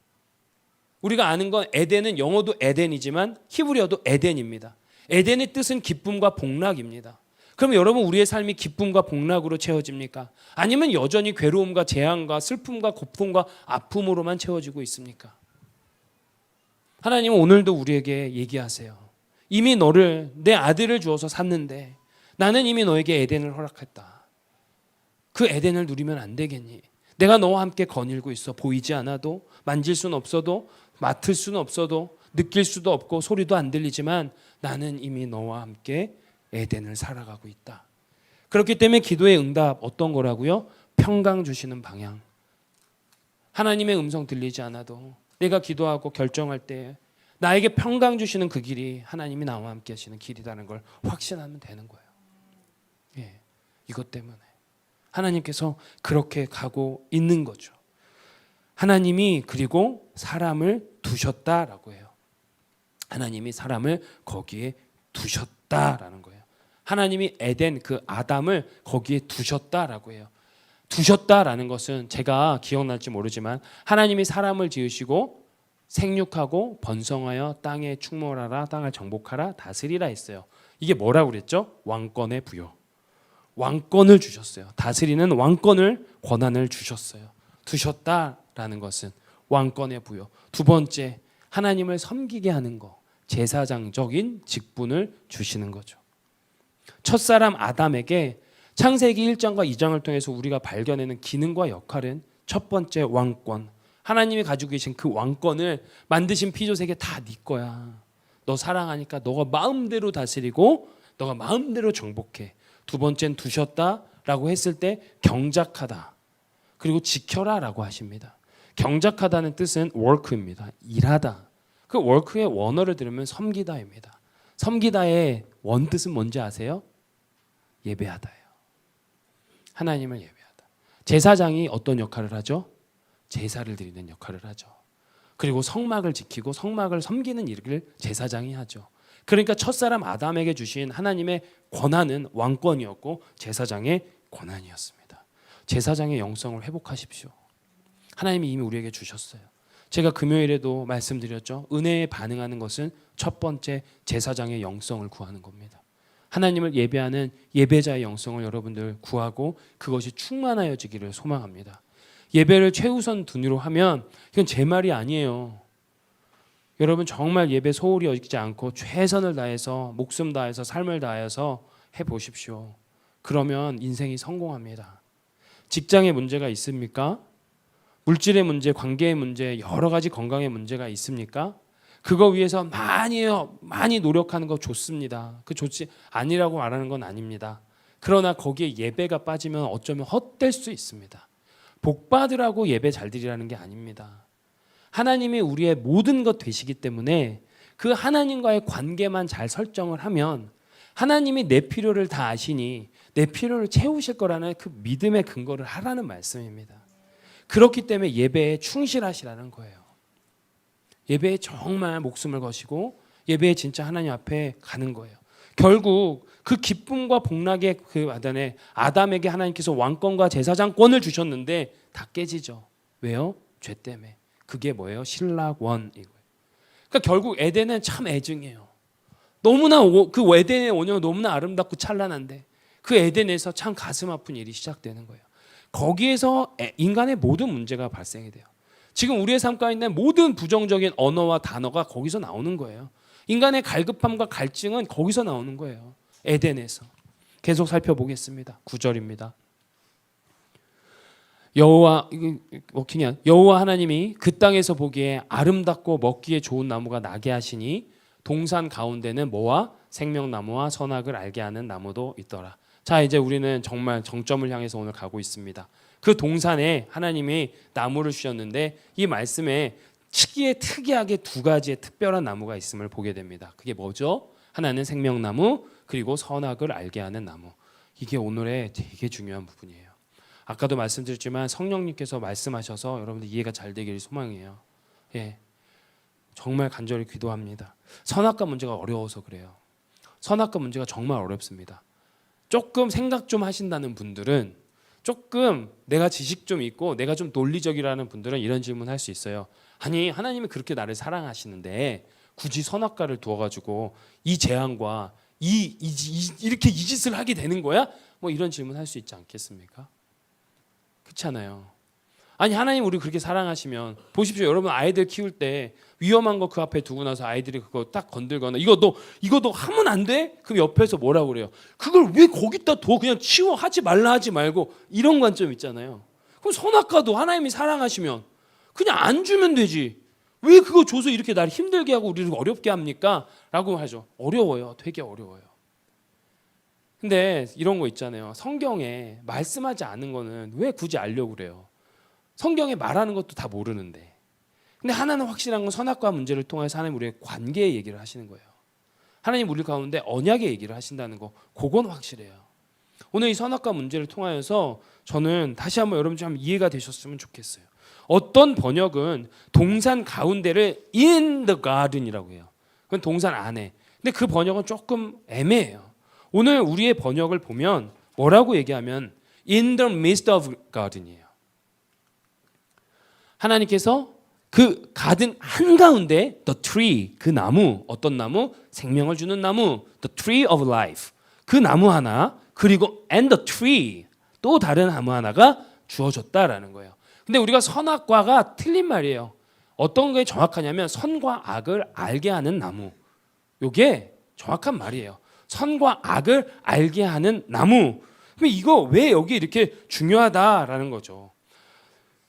A: 우리가 아는 건 에덴은 영어도 에덴이지만 히브리어도 에덴입니다. 에덴의 뜻은 기쁨과 복락입니다. 그럼 여러분 우리의 삶이 기쁨과 복락으로 채워집니까? 아니면 여전히 괴로움과 재앙과 슬픔과 고통과 아픔으로만 채워지고 있습니까? 하나님은 오늘도 우리에게 얘기하세요. 이미 너를 내 아들을 주어서 샀는데 나는 이미 너에게 에덴을 허락했다. 그 에덴을 누리면 안 되겠니? 내가 너와 함께 거닐고 있어. 보이지 않아도 만질 수는 없어도 맡을 수는 없어도 느낄 수도 없고 소리도 안 들리지만 나는 이미 너와 함께 에덴을 살아가고 있다. 그렇기 때문에 기도의 응답 어떤 거라고요? 평강 주시는 방향. 하나님의 음성 들리지 않아도 내가 기도하고 결정할 때 나에게 평강 주시는 그 길이 하나님이 나와 함께 하시는 길이라는 걸 확신하면 되는 거예요. 예, 이것 때문에 하나님께서 그렇게 가고 있는 거죠. 하나님이 그리고 사람을 두셨다라고 해요. 하나님이 사람을 거기에 두셨다라는 거예요. 하나님이 에덴 그 아담을 거기에 두셨다라고 해요. 두셨다라는 것은 제가 기억날지 모르지만 하나님이 사람을 지으시고 생육하고 번성하여 땅에 충만하라, 땅을 정복하라, 다스리라 했어요. 이게 뭐라고 그랬죠? 왕권의 부여. 왕권을 주셨어요. 다스리는 왕권을, 권한을 주셨어요. 두셨다라는 것은 왕권의 부여. 두 번째, 하나님을 섬기게 하는 거, 제사장적인 직분을 주시는 거죠. 첫사람 아담에게 창세기 1장과 2장을 통해서 우리가 발견하는 기능과 역할은 첫 번째 왕권. 하나님이 가지고 계신 그 왕권을 만드신 피조세계 다 네 거야. 너 사랑하니까 너가 마음대로 다스리고 너가 마음대로 정복해. 두 번째는 두셨다라고 했을 때 경작하다. 그리고 지켜라라고 하십니다. 경작하다는 뜻은 work입니다. 일하다. 그 work의 원어를 들으면 섬기다입니다. 섬기다의 원뜻은 뭔지 아세요? 예배하다예요. 하나님을 예배하다. 제사장이 어떤 역할을 하죠? 제사를 드리는 역할을 하죠. 그리고 성막을 지키고 성막을 섬기는 일을 제사장이 하죠. 그러니까 첫사람 아담에게 주신 하나님의 권한은 왕권이었고 제사장의 권한이었습니다. 제사장의 영성을 회복하십시오. 하나님이 이미 우리에게 주셨어요. 제가 금요일에도 말씀드렸죠. 은혜에 반응하는 것은 첫 번째 제사장의 영성을 구하는 겁니다. 하나님을 예배하는 예배자의 영성을 여러분들 구하고 그것이 충만하여지기를 소망합니다. 예배를 최우선 순위로 하면 이건 제 말이 아니에요. 여러분 정말 예배 소홀히 여기지 않고 최선을 다해서 목숨 다해서 삶을 다해서 해보십시오. 그러면 인생이 성공합니다. 직장에 문제가 있습니까? 물질의 문제, 관계의 문제, 여러 가지 건강의 문제가 있습니까? 그거 위해서 많이 노력하는 거 좋습니다. 그 좋지 아니라고 말하는 건 아닙니다. 그러나 거기에 예배가 빠지면 어쩌면 헛될 수 있습니다. 복 받으라고 예배 잘 드리라는 게 아닙니다. 하나님이 우리의 모든 것 되시기 때문에 그 하나님과의 관계만 잘 설정을 하면 하나님이 내 필요를 다 아시니 내 필요를 채우실 거라는 그 믿음의 근거를 하라는 말씀입니다. 그렇기 때문에 예배에 충실하시라는 거예요. 예배에 정말 목숨을 거시고 예배에 진짜 하나님 앞에 가는 거예요. 결국 그 기쁨과 복락의 그 아담에게 하나님께서 왕권과 제사장권을 주셨는데 다 깨지죠. 왜요? 죄 때문에. 그게 뭐예요? 신락원이고요. 그러니까 결국 에덴은 참 애증이에요. 너무나 그 에덴의 원형은 너무나 아름답고 찬란한데 그 에덴에서 참 가슴 아픈 일이 시작되는 거예요. 거기에서 인간의 모든 문제가 발생이 돼요. 지금 우리의 삶 가운데 있는 모든 부정적인 언어와 단어가 거기서 나오는 거예요. 인간의 갈급함과 갈증은 거기서 나오는 거예요. 에덴에서. 계속 살펴보겠습니다. 9절입니다. 여호와 하나님이 그 땅에서 보기에 아름답고 먹기에 좋은 나무가 나게 하시니 동산 가운데는 뭐와 생명나무와 선악을 알게 하는 나무도 있더라. 자, 이제 우리는 정말 정점을 향해서 오늘 가고 있습니다. 그 동산에 하나님이 나무를 주셨는데 이 말씀에 특이하게 두 가지의 특별한 나무가 있음을 보게 됩니다. 그게 뭐죠? 하나는 생명나무, 그리고 선악을 알게 하는 나무. 이게 오늘의 되게 중요한 부분이에요. 아까도 말씀드렸지만 성령님께서 말씀하셔서 여러분들 이해가 잘 되기를 소망해요. 예, 정말 간절히 기도합니다. 선악과 문제가 어려워서 그래요. 선악과 문제가 정말 어렵습니다. 조금 생각 좀 하신다는 분들은, 조금 내가 지식 좀 있고 내가 좀 논리적이라는 분들은 이런 질문 할 수 있어요. 아니, 하나님이 그렇게 나를 사랑하시는데 굳이 선악과를 두어가지고 이 재앙과 이렇게 이 짓을 하게 되는 거야? 뭐 이런 질문 할 수 있지 않겠습니까? 그렇잖아요. 아니 하나님 우리 그렇게 사랑하시면 보십시오. 여러분 아이들 키울 때 위험한 거 그 앞에 두고 나서 아이들이 그거 딱 건들거나 이거 너 하면 안 돼? 그럼 옆에서 뭐라고 그래요? 그걸 왜 거기다 둬? 그냥 치워. 하지 말라 하지 말고. 이런 관점 있잖아요. 그럼 선악과도 하나님이 사랑하시면 그냥 안 주면 되지. 왜 그거 줘서 이렇게 날 힘들게 하고 우리를 어렵게 합니까? 라고 하죠. 어려워요. 되게 어려워요. 근데 이런 거 있잖아요. 성경에 말씀하지 않은 거는 왜 굳이 알려고 그래요? 성경에 말하는 것도 다 모르는데. 근데 하나는 확실한 건 선악과 문제를 통해서 하나님 우리의 관계의 얘기를 하시는 거예요. 하나님 우리 가운데 언약의 얘기를 하신다는 거, 그건 확실해요. 오늘 이 선악과 문제를 통하여서 저는 다시 한번 여러분 좀 이해가 되셨으면 좋겠어요. 어떤 번역은 동산 가운데를 in the garden이라고 해요. 그건 동산 안에. 근데 그 번역은 조금 애매해요. 오늘 우리의 번역을 보면 뭐라고 얘기하면 in the midst of garden이에요. 하나님께서 그 가든 한가운데 the tree, 그 나무, 어떤 나무? 생명을 주는 나무, the tree of life. 그 나무 하나, 그리고 and the tree, 또 다른 나무 하나가 주어졌다라는 거예요. 근데 우리가 선악과가 틀린 말이에요. 어떤 게 정확하냐면 선과 악을 알게 하는 나무. 이게 정확한 말이에요. 선과 악을 알게 하는 나무. 그럼 이거 왜 여기 이렇게 중요하다라는 거죠.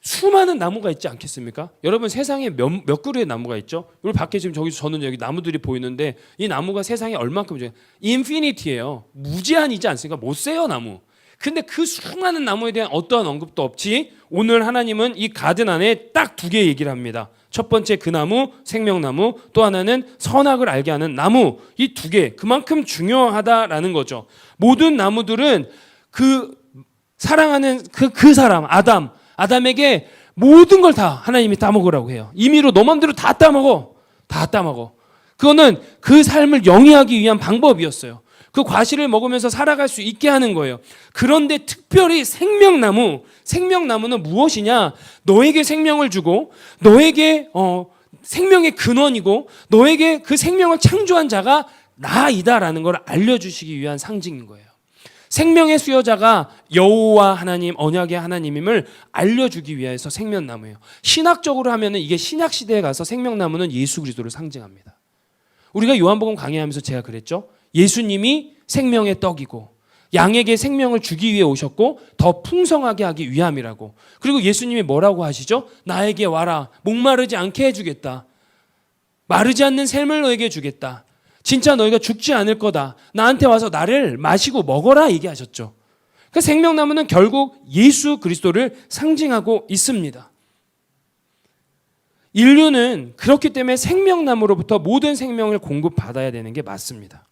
A: 수많은 나무가 있지 않겠습니까? 여러분 세상에 몇 그루의 나무가 있죠? 여기 밖에 지금 저는 여기 나무들이 보이는데 이 나무가 세상에 얼만큼 인피니티예요. 무제한이지 않습니까? 못 세요 나무. 근데 그 수많은 나무에 대한 어떠한 언급도 없지. 오늘 하나님은 이 가든 안에 딱 두 개 얘기를 합니다. 첫 번째 그 나무, 생명나무, 또 하나는 선악을 알게 하는 나무. 이 두 개 그만큼 중요하다라는 거죠. 모든 나무들은 그 사랑하는 그 사람 아담에게 모든 걸 다 하나님이 따먹으라고 해요. 임의로 너 맘대로 다 따먹어. 다 따먹어. 그거는 그 삶을 영위하기 위한 방법이었어요. 그 과실을 먹으면서 살아갈 수 있게 하는 거예요. 그런데 특별히 생명나무는 무엇이냐? 너에게 생명을 주고 너에게 생명의 근원이고 너에게 그 생명을 창조한 자가 나이다라는 걸 알려주시기 위한 상징인 거예요. 생명의 수여자가 여호와 하나님, 언약의 하나님임을 알려주기 위해서 생명나무예요. 신학적으로 하면은 이게 신약 시대에 가서 생명나무는 예수 그리스도를 상징합니다. 우리가 요한복음 강의하면서 제가 그랬죠. 예수님이 생명의 떡이고 양에게 생명을 주기 위해 오셨고 더 풍성하게 하기 위함이라고. 그리고 예수님이 뭐라고 하시죠? 나에게 와라. 목마르지 않게 해주겠다. 마르지 않는 샘을 너에게 주겠다. 진짜 너희가 죽지 않을 거다. 나한테 와서 나를 마시고 먹어라 얘기하셨죠. 그 생명나무는 결국 예수 그리스도를 상징하고 있습니다. 인류는 그렇기 때문에 생명나무로부터 모든 생명을 공급받아야 되는 게 맞습니다.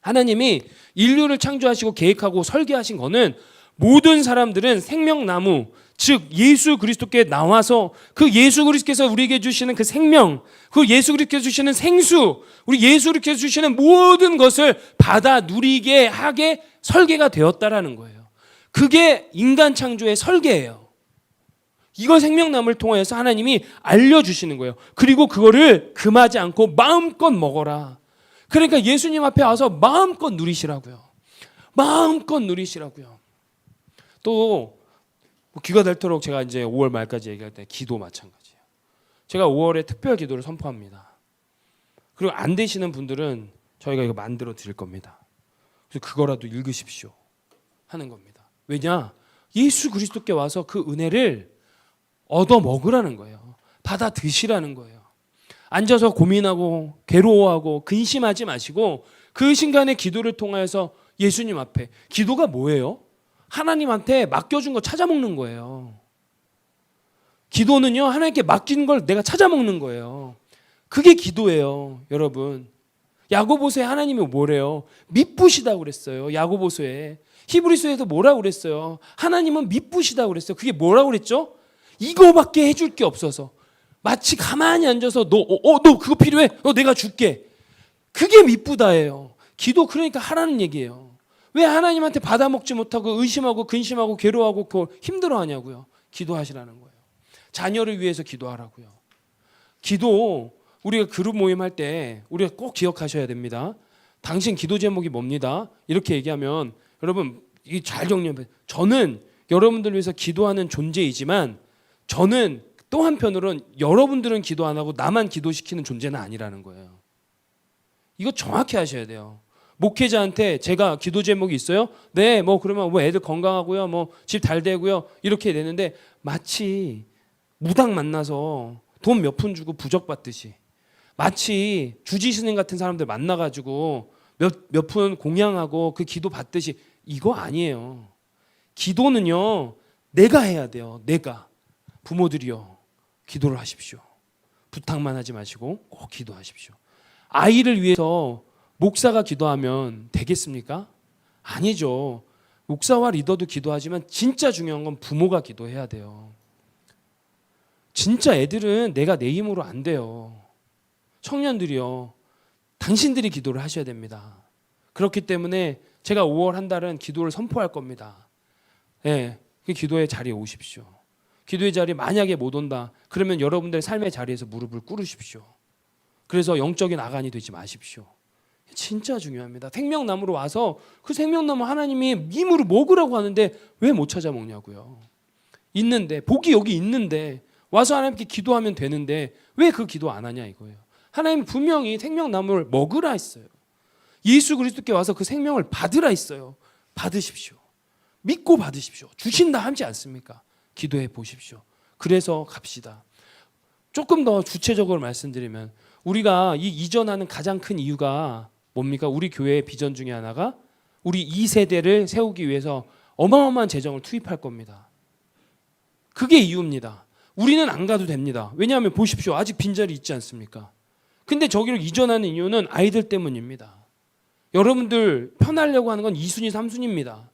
A: 하나님이 인류를 창조하시고 계획하고 설계하신 거는 모든 사람들은 생명나무, 즉 예수 그리스도께 나와서 그 예수 그리스도께서 우리에게 주시는 그 생명, 그 예수 그리스도께서 주시는 생수, 우리 예수 그리스도께서 주시는 모든 것을 받아 누리게 하게 설계가 되었다라는 거예요. 그게 인간 창조의 설계예요. 이걸 생명나무를 통해서 하나님이 알려주시는 거예요. 그리고 그거를 금하지 않고 마음껏 먹어라. 그러니까 예수님 앞에 와서 마음껏 누리시라고요. 마음껏 누리시라고요. 또 귀가 닳도록 제가 이제 5월 말까지 얘기할 때 기도 마찬가지예요. 제가 5월에 특별 기도를 선포합니다. 그리고 안 되시는 분들은 저희가 이거 만들어 드릴 겁니다. 그래서 그거라도 읽으십시오 하는 겁니다. 왜냐? 예수 그리스도께 와서 그 은혜를 얻어 먹으라는 거예요. 받아 드시라는 거예요. 앉아서 고민하고 괴로워하고 근심하지 마시고 그 순간의 기도를 통해서 예수님 앞에. 기도가 뭐예요? 하나님한테 맡겨준 거 찾아먹는 거예요. 기도는요, 하나님께 맡긴 걸 내가 찾아먹는 거예요. 그게 기도예요, 여러분. 야고보서에 하나님이 뭐래요? 미쁘시다고 그랬어요. 야고보서에. 히브리서에도 뭐라고 그랬어요? 하나님은 미쁘시다고 그랬어요. 그게 뭐라고 그랬죠? 이거밖에 해줄 게 없어서. 마치 가만히 앉아서 너 그거 필요해? 내가 줄게. 그게 미쁘다예요. 기도 그러니까 하라는 얘기예요. 왜 하나님한테 받아먹지 못하고 의심하고 근심하고 괴로워하고 그걸 힘들어하냐고요. 기도하시라는 거예요. 자녀를 위해서 기도하라고요. 기도 우리가 그룹 모임할 때 우리가 꼭 기억하셔야 됩니다. 당신 기도 제목이 뭡니다. 이렇게 얘기하면 여러분 이 잘 정리하면 저는 여러분들 위해서 기도하는 존재이지만 저는 또 한편으로는 여러분들은 기도 안 하고 나만 기도시키는 존재는 아니라는 거예요. 이거 정확히 하셔야 돼요. 목회자한테 제가 기도 제목이 있어요? 네, 뭐 그러면 뭐 애들 건강하고요, 뭐 집 잘 되고요, 이렇게 되는데 마치 무당 만나서 돈 몇 푼 주고 부적받듯이, 마치 주지 스님 같은 사람들 만나가지고 몇 푼 공양하고 그 기도 받듯이, 이거 아니에요. 기도는요, 내가 해야 돼요. 내가. 부모들이요, 기도를 하십시오. 부탁만 하지 마시고 꼭 기도하십시오. 아이를 위해서 목사가 기도하면 되겠습니까? 아니죠. 목사와 리더도 기도하지만 진짜 중요한 건 부모가 기도해야 돼요. 진짜 애들은 내가 내 힘으로 안 돼요. 청년들이요, 당신들이 기도를 하셔야 됩니다. 그렇기 때문에 제가 5월 한 달은 기도를 선포할 겁니다. 예, 그 기도의 자리에 오십시오. 기도의 자리에 만약에 못 온다, 그러면 여러분들의 삶의 자리에서 무릎을 꿇으십시오. 그래서 영적인 아간이 되지 마십시오. 진짜 중요합니다. 생명나무로 와서 그 생명나무 하나님이 임으로 먹으라고 하는데 왜 못 찾아 먹냐고요. 있는데, 복이 여기 있는데 와서 하나님께 기도하면 되는데 왜 그 기도 안 하냐 이거예요. 하나님 분명히 생명나무를 먹으라 했어요. 예수 그리스도께 와서 그 생명을 받으라 했어요. 받으십시오. 믿고 받으십시오. 주신다 하지 않습니까? 기도해 보십시오. 그래서 갑시다. 조금 더 구체적으로 말씀드리면, 우리가 이전하는 가장 큰 이유가 뭡니까? 우리 교회의 비전 중에 하나가 우리 2세대를 세우기 위해서 어마어마한 재정을 투입할 겁니다. 그게 이유입니다. 우리는 안 가도 됩니다. 왜냐하면 보십시오, 아직 빈자리 있지 않습니까? 근데 저기를 이전하는 이유는 아이들 때문입니다. 여러분들 편하려고 하는 건 2순위 3순위입니다.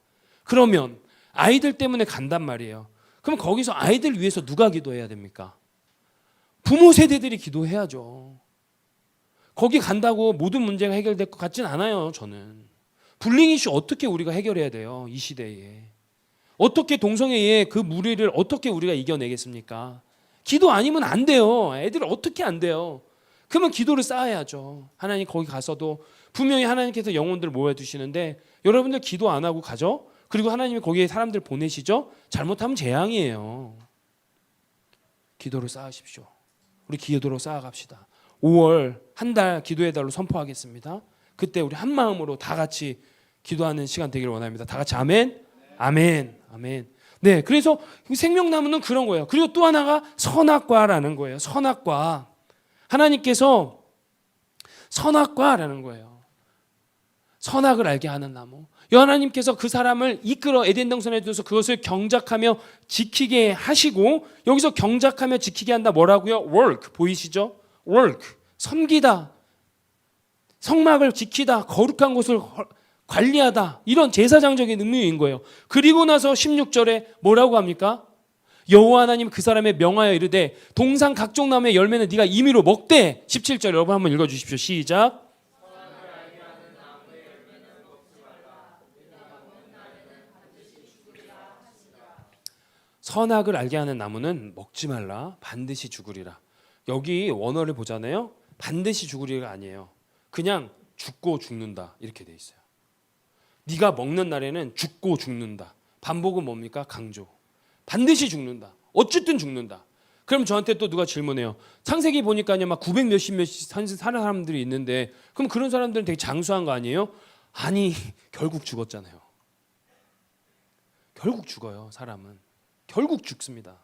A: 그러면 아이들 때문에 간단 말이에요. 그럼 거기서 아이들 위해서 누가 기도해야 됩니까? 부모 세대들이 기도해야죠. 거기 간다고 모든 문제가 해결될 것 같진 않아요. 저는 불링 이슈 어떻게 우리가 해결해야 돼요? 이 시대에 어떻게 동성애의 그 무리를 어떻게 우리가 이겨내겠습니까? 기도 아니면 안 돼요. 애들 어떻게 안 돼요? 그러면 기도를 쌓아야죠. 하나님 거기 가서도 분명히 하나님께서 영혼들을 모아두시는데 여러분들 기도 안 하고 가죠? 그리고 하나님이 거기에 사람들 보내시죠? 잘못하면 재앙이에요. 기도를 쌓으십시오. 우리 기도로 쌓아갑시다. 5월 한 달 기도의 달로 선포하겠습니다. 그때 우리 한 마음으로 다 같이 기도하는 시간 되기를 원합니다. 다 같이 아멘, 아멘, 아멘. 네, 그래서 생명나무는 그런 거예요. 그리고 또 하나가 선악과라는 거예요. 선악과. 하나님께서 선악과라는 거예요. 선악을 알게 하는 나무. 하나님께서 그 사람을 이끌어 에덴 동산에 두어서 그것을 경작하며 지키게 하시고, 여기서 경작하며 지키게 한다 뭐라고요? work. 보이시죠? work. 섬기다, 성막을 지키다, 거룩한 곳을 관리하다, 이런 제사장적인 의미인 거예요. 그리고 나서 16절에 뭐라고 합니까? 여호와 하나님 그 사람의 명하여 이르되 동산 각종 나무의 열매는 네가 임의로 먹되. 17절 여러분 한번 읽어주십시오. 시작. 선악을 알게 하는 나무는 먹지 말라, 반드시 죽으리라. 여기 원어를 보잖아요. 반드시 죽으리가 아니에요. 그냥 죽고 죽는다 이렇게 돼 있어요. 네가 먹는 날에는 죽고 죽는다. 반복은 뭡니까? 강조. 반드시 죽는다. 어쨌든 죽는다. 그럼 저한테 또 누가 질문해요. 창세기 보니까요, 막 900 몇십 사는 사람들이 있는데 그럼 그런 사람들은 되게 장수한 거 아니에요? 아니, 결국 죽었잖아요. 결국 죽어요. 사람은 결국 죽습니다.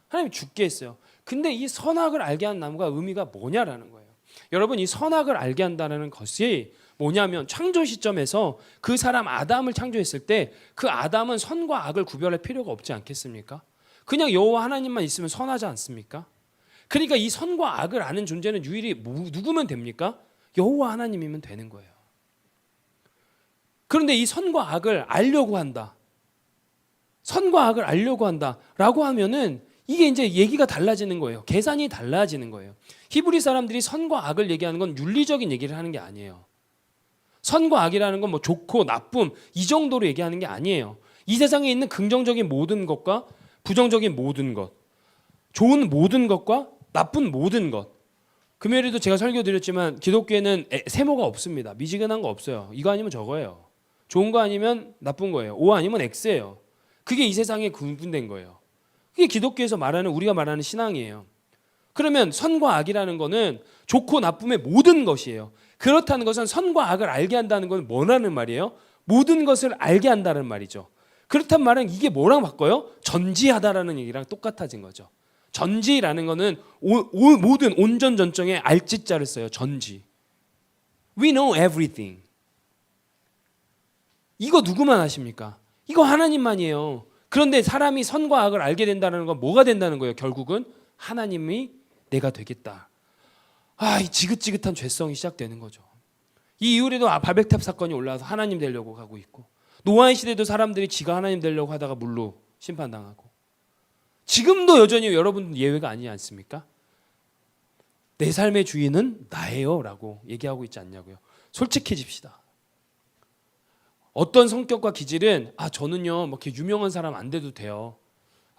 A: 하나님이 죽게 했어요. 근데 이 선악을 알게 한 나무가 의미가 뭐냐라는 거예요. 여러분, 이 선악을 알게 한다는 것이 뭐냐면, 창조 시점에서 그 사람 아담을 창조했을 때 그 아담은 선과 악을 구별할 필요가 없지 않겠습니까? 그냥 여호와 하나님만 있으면 선하지 않습니까? 그러니까 이 선과 악을 아는 존재는 유일히 누구면 됩니까? 여호와 하나님이면 되는 거예요. 그런데 이 선과 악을 알려고 한다, 선과 악을 알려고 한다라고 하면은 이게 이제 얘기가 달라지는 거예요. 계산이 달라지는 거예요. 히브리 사람들이 선과 악을 얘기하는 건 윤리적인 얘기를 하는 게 아니에요. 선과 악이라는 건 뭐 좋고 나쁨 이 정도로 얘기하는 게 아니에요. 이 세상에 있는 긍정적인 모든 것과 부정적인 모든 것, 좋은 모든 것과 나쁜 모든 것. 금요일에도 제가 설교드렸지만 기독교에는 세모가 없습니다. 미지근한 거 없어요. 이거 아니면 저거예요. 좋은 거 아니면 나쁜 거예요. O 아니면 X예요. 그게 이 세상에 구분된 거예요. 이게 기독교에서 말하는 우리가 말하는 신앙이에요. 그러면 선과 악이라는 거는 좋고 나쁨의 모든 것이에요. 그렇다는 것은 선과 악을 알게 한다는 건 뭐라는 말이에요? 모든 것을 알게 한다는 말이죠. 그렇단 말은 이게 뭐랑 바꿔요? 전지하다라는 얘기랑 똑같아진 거죠. 전지라는 거는 모든 온전전정의 알지자를 써요. 전지. We know everything. 이거 누구만 아십니까? 이거 하나님만이에요. 그런데 사람이 선과 악을 알게 된다는 건 뭐가 된다는 거예요? 결국은 하나님이 내가 되겠다. 이 지긋지긋한 죄성이 시작되는 거죠. 이 이후에도 바벨탑 사건이 올라와서 하나님 되려고 가고 있고, 노아의 시대도 사람들이 지가 하나님 되려고 하다가 물로 심판당하고, 지금도 여전히 여러분 예외가 아니지 않습니까? 내 삶의 주인은 나예요 라고 얘기하고 있지 않냐고요. 솔직해집시다. 어떤 성격과 기질은 저는요 뭐 이렇게 유명한 사람 안 돼도 돼요.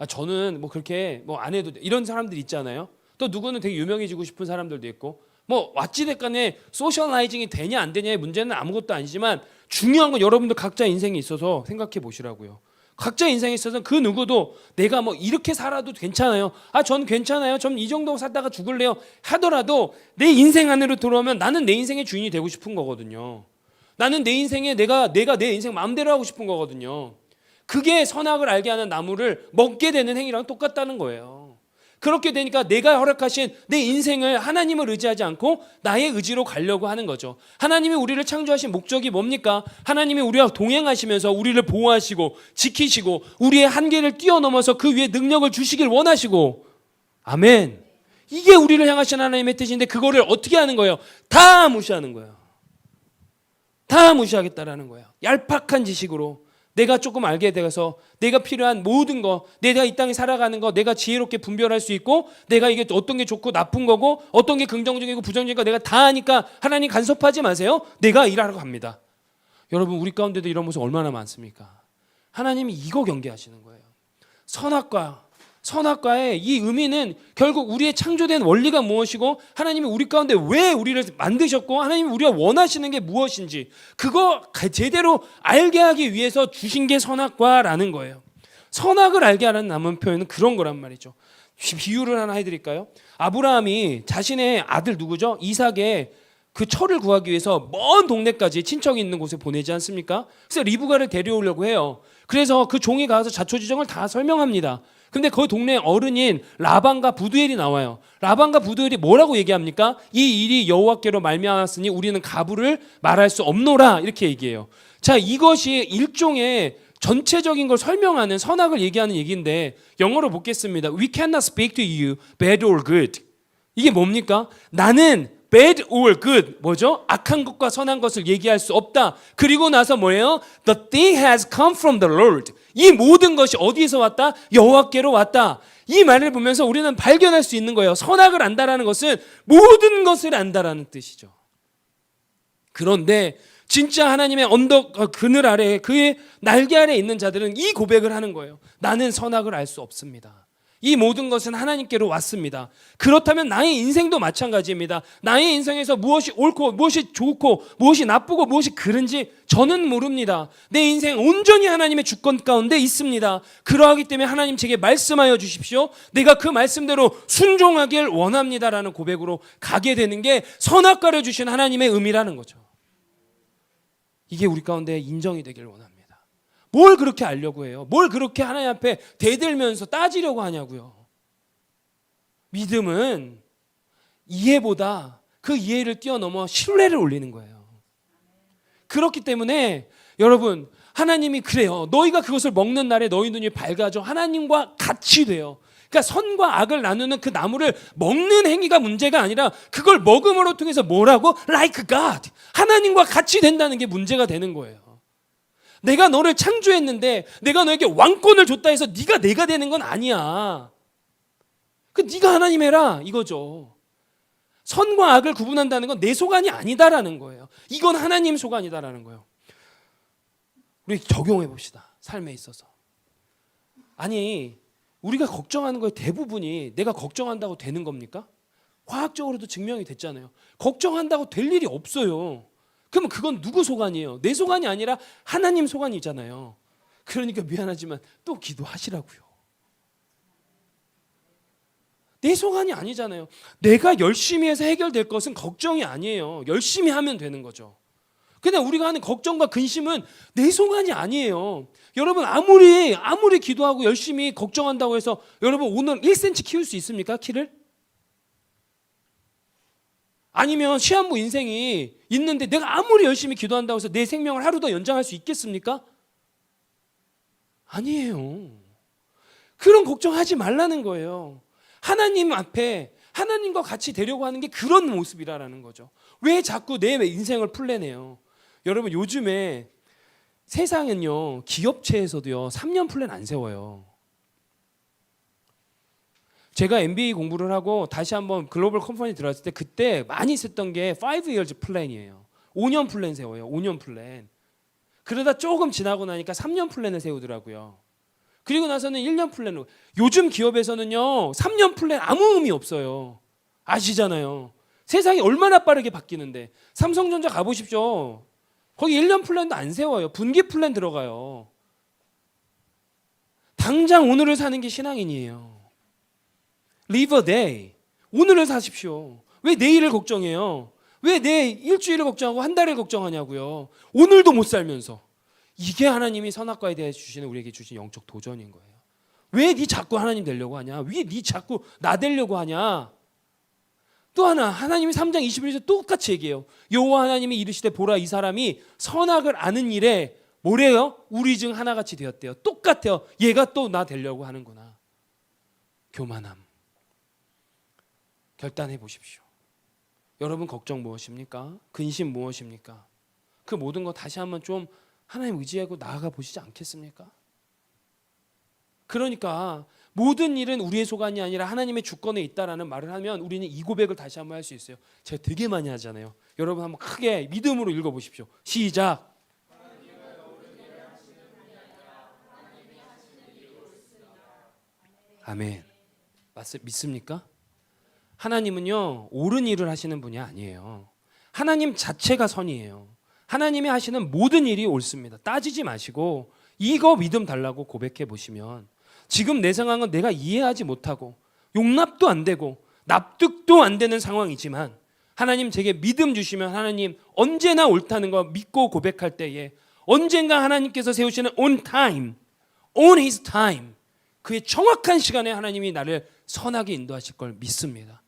A: 저는 뭐 그렇게 뭐 안 해도 돼. 이런 사람들 있잖아요. 또 누구는 되게 유명해지고 싶은 사람들도 있고, 뭐 왓찌됐간에 소셜라이징이 되냐 안 되냐의 문제는 아무것도 아니지만 중요한 건 여러분들 각자 인생에 있어서 생각해 보시라고요. 각자 인생에 있어서 그 누구도 내가 뭐 이렇게 살아도 괜찮아요. 전 괜찮아요. 전 이 정도 살다가 죽을래요. 하더라도 내 인생 안으로 들어오면 나는 내 인생의 주인이 되고 싶은 거거든요. 나는 내 인생에 내가 내 인생 마음대로 하고 싶은 거거든요. 그게 선악을 알게 하는 나무를 먹게 되는 행위랑 똑같다는 거예요. 그렇게 되니까 내가 허락하신 내 인생을 하나님을 의지하지 않고 나의 의지로 가려고 하는 거죠. 하나님이 우리를 창조하신 목적이 뭡니까? 하나님이 우리와 동행하시면서 우리를 보호하시고 지키시고 우리의 한계를 뛰어넘어서 그 위에 능력을 주시길 원하시고, 아멘. 이게 우리를 향하신 하나님의 뜻인데 그거를 어떻게 하는 거예요? 다 무시하는 거예요. 다 무시하겠다라는 거예요. 얄팍한 지식으로 내가 조금 알게 돼서 내가 필요한 모든 거, 내가 이 땅에 살아가는 거 내가 지혜롭게 분별할 수 있고, 내가 이게 어떤 게 좋고 나쁜 거고 어떤 게 긍정적이고 부정적인 거 내가 다 아니까 하나님 간섭하지 마세요. 내가 일하러 갑니다. 여러분 우리 가운데도 이런 모습 얼마나 많습니까? 하나님이 이거 경계하시는 거예요. 선악과의 이 의미는 결국 우리의 창조된 원리가 무엇이고 하나님이 우리 가운데 왜 우리를 만드셨고 하나님이 우리가 원하시는 게 무엇인지 그거 제대로 알게 하기 위해서 주신 게 선악과라는 거예요. 선악을 알게 하는 남은 표현은 그런 거란 말이죠. 비유를 하나 해드릴까요? 아브라함이 자신의 아들 누구죠? 이삭의 그 철을 구하기 위해서 먼 동네까지 친척이 있는 곳에 보내지 않습니까? 그래서 리브가를 데려오려고 해요. 그래서 그 종이 가서 자초지종을 다 설명합니다. 근데 그 동네 어른인 라반과 부두엘이 나와요. 라반과 부두엘이 뭐라고 얘기합니까? 이 일이 여호와께로 말미암았으니 우리는 가부를 말할 수 없노라 이렇게 얘기해요. 자, 이것이 일종의 전체적인 걸 설명하는 선악을 얘기하는 얘기인데 영어로 보겠습니다. We cannot speak to you bad or good. 이게 뭡니까? 나는 bad or good 뭐죠? 악한 것과 선한 것을 얘기할 수 없다. 그리고 나서 뭐예요? The thing has come from the Lord. 이 모든 것이 어디에서 왔다? 여호와께로 왔다. 이 말을 보면서 우리는 발견할 수 있는 거예요. 선악을 안다라는 것은 모든 것을 안다라는 뜻이죠. 그런데 진짜 하나님의 언덕 그늘 아래 그의 날개 아래 있는 자들은 이 고백을 하는 거예요. 나는 선악을 알 수 없습니다. 이 모든 것은 하나님께로 왔습니다. 그렇다면 나의 인생도 마찬가지입니다. 나의 인생에서 무엇이 옳고 무엇이 좋고 무엇이 나쁘고 무엇이 그른지 저는 모릅니다. 내 인생 온전히 하나님의 주권 가운데 있습니다. 그러하기 때문에 하나님 제게 말씀하여 주십시오. 내가 그 말씀대로 순종하길 원합니다라는 고백으로 가게 되는 게 선악과를 주신 하나님의 의미라는 거죠. 이게 우리 가운데 인정이 되길 원합니다. 뭘 그렇게 알려고 해요? 뭘 그렇게 하나님 앞에 대들면서 따지려고 하냐고요. 믿음은 이해보다 그 이해를 뛰어넘어 신뢰를 올리는 거예요. 그렇기 때문에 여러분 하나님이 그래요. 너희가 그것을 먹는 날에 너희 눈이 밝아져 하나님과 같이 돼요. 그러니까 선과 악을 나누는 그 나무를 먹는 행위가 문제가 아니라 그걸 먹음으로 통해서 뭐라고? Like God. 하나님과 같이 된다는 게 문제가 되는 거예요. 내가 너를 창조했는데 내가 너에게 왕권을 줬다 해서 네가 내가 되는 건 아니야. 네가 하나님 해라 이거죠. 선과 악을 구분한다는 건 내 소관이 아니다라는 거예요. 이건 하나님 소관이다라는 거예요. 우리 적용해 봅시다. 삶에 있어서. 아니 우리가 걱정하는 거의 대부분이 내가 걱정한다고 되는 겁니까? 과학적으로도 증명이 됐잖아요. 걱정한다고 될 일이 없어요. 그러면 그건 누구 소관이에요? 내 소관이 아니라 하나님 소관이잖아요. 그러니까 미안하지만 또 기도하시라고요. 내 소관이 아니잖아요. 내가 열심히 해서 해결될 것은 걱정이 아니에요. 열심히 하면 되는 거죠. 그냥 우리가 하는 걱정과 근심은 내 소관이 아니에요. 여러분 아무리 기도하고 열심히 걱정한다고 해서 여러분 오늘 1cm 키울 수 있습니까? 키를? 아니면 시한부 인생이 있는데 내가 아무리 열심히 기도한다고 해서 내 생명을 하루 더 연장할 수 있겠습니까? 아니에요. 그런 걱정하지 말라는 거예요. 하나님 앞에 하나님과 같이 되려고 하는 게 그런 모습이라는 거죠. 왜 자꾸 내 인생을 플랜해요? 여러분 요즘에 세상은요 기업체에서도요 3년 플랜 안 세워요. 제가 MBA 공부를 하고 다시 한번 글로벌 컴퍼니 들어갔을 때 그때 많이 썼던 게 5 years 플랜이에요. 5년 플랜 세워요. 5년 플랜. 그러다 조금 지나고 나니까 3년 플랜을 세우더라고요. 그리고 나서는 1년 플랜으로. 요즘 기업에서는요 3년 플랜 아무 의미 없어요. 아시잖아요. 세상이 얼마나 빠르게 바뀌는데. 삼성전자 가보십시오. 거기 1년 플랜도 안 세워요. 분기 플랜 들어가요. 당장 오늘을 사는 게 신앙인이에요. Live a day. 오늘을 사십시오. 왜 내일을 걱정해요? 왜 내 일주일을 걱정하고 한 달을 걱정하냐고요. 오늘도 못 살면서. 이게 하나님이 선악과에 대해 주시는 우리에게 주신 영적 도전인 거예요. 왜 네 자꾸 하나님 되려고 하냐? 왜 네 자꾸 나 되려고 하냐? 또 하나 하나님이 3장 21절에서 똑같이 얘기해요. 여호와 하나님이 이르시되 보라 이 사람이 선악을 아는 일에 뭐래요? 우리 중 하나같이 되었대요. 똑같아요. 얘가 또 나 되려고 하는구나. 교만함. 결단해 보십시오. 여러분 걱정 무엇입니까? 근심 무엇입니까? 그 모든 거 다시 한번 좀 하나님 의지하고 나아가 보시지 않겠습니까? 그러니까 모든 일은 우리의 소관이 아니라 하나님의 주권에 있다라는 말을 하면 우리는 이 고백을 다시 한번 할 수 있어요. 제가 되게 많이 하잖아요. 여러분 한번 크게 믿음으로 읽어보십시오. 시작. 아멘. 믿습니까? 하나님은요 옳은 일을 하시는 분이 아니에요. 하나님 자체가 선이에요. 하나님이 하시는 모든 일이 옳습니다. 따지지 마시고 이거 믿음 달라고 고백해 보시면 지금 내 상황은 내가 이해하지 못하고 용납도 안 되고 납득도 안 되는 상황이지만 하나님 제게 믿음 주시면 하나님 언제나 옳다는 거 믿고 고백할 때에 언젠가 하나님께서 세우시는 on time, on his time 그의 정확한 시간에 하나님이 나를 선하게 인도하실 걸 믿습니다.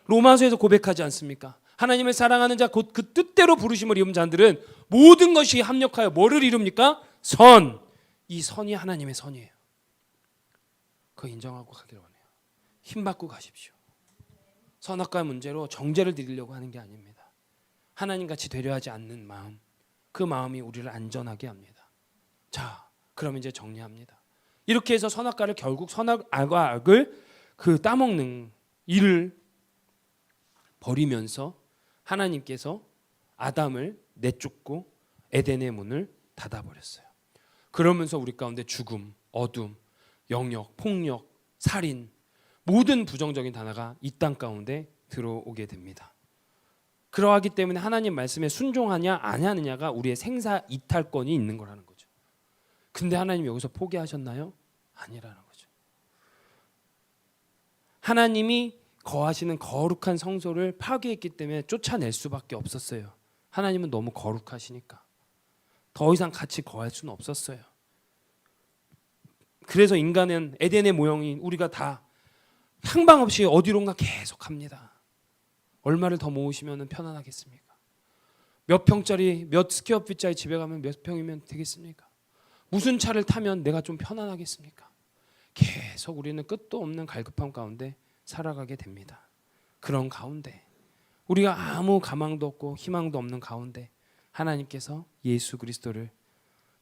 A: 로마서에서 고백하지 않습니까? 하나님을 사랑하는 자 곧 그 뜻대로 부르심을 입은 자들은 모든 것이 합력하여 뭐를 이룹니까? 선. 이 선이 하나님의 선이에요. 그거 인정하고 가기를 원해요. 힘받고 가십시오. 선악과의 문제로 정죄를 드리려고 하는 게 아닙니다. 하나님같이 되려 하지 않는 마음, 그 마음이 우리를 안전하게 합니다. 자, 그럼 이제 정리합니다. 이렇게 해서 선악과를 결국 선악과 악을 그 따먹는 일을 버리면서 하나님께서 아담을 내쫓고 에덴의 문을 닫아버렸어요. 그러면서 우리 가운데 죽음, 어둠, 영역, 폭력, 살인 모든 부정적인 단어가 이 땅 가운데 들어오게 됩니다. 그러하기 때문에 하나님 말씀에 순종하냐 안 하느냐가 우리의 생사 이탈권이 있는 거라는 거죠. 근데 하나님 여기서 포기하셨나요? 아니라는 거죠. 하나님이 거하시는 거룩한 성소를 파괴했기 때문에 쫓아낼 수밖에 없었어요. 하나님은 너무 거룩하시니까 더 이상 같이 거할 수는 없었어요. 그래서 인간은 에덴의 모형인 우리가 다 향방 없이 어디론가 계속 합니다. 얼마를 더 모으시면 편안하겠습니까? 몇 평짜리 몇 스퀘어핏짜리 집에 가면 몇 평이면 되겠습니까? 무슨 차를 타면 내가 좀 편안하겠습니까? 계속 우리는 끝도 없는 갈급함 가운데 살아가게 됩니다. 그런 가운데 우리가 아무 가망도 없고 희망도 없는 가운데 하나님께서 예수 그리스도를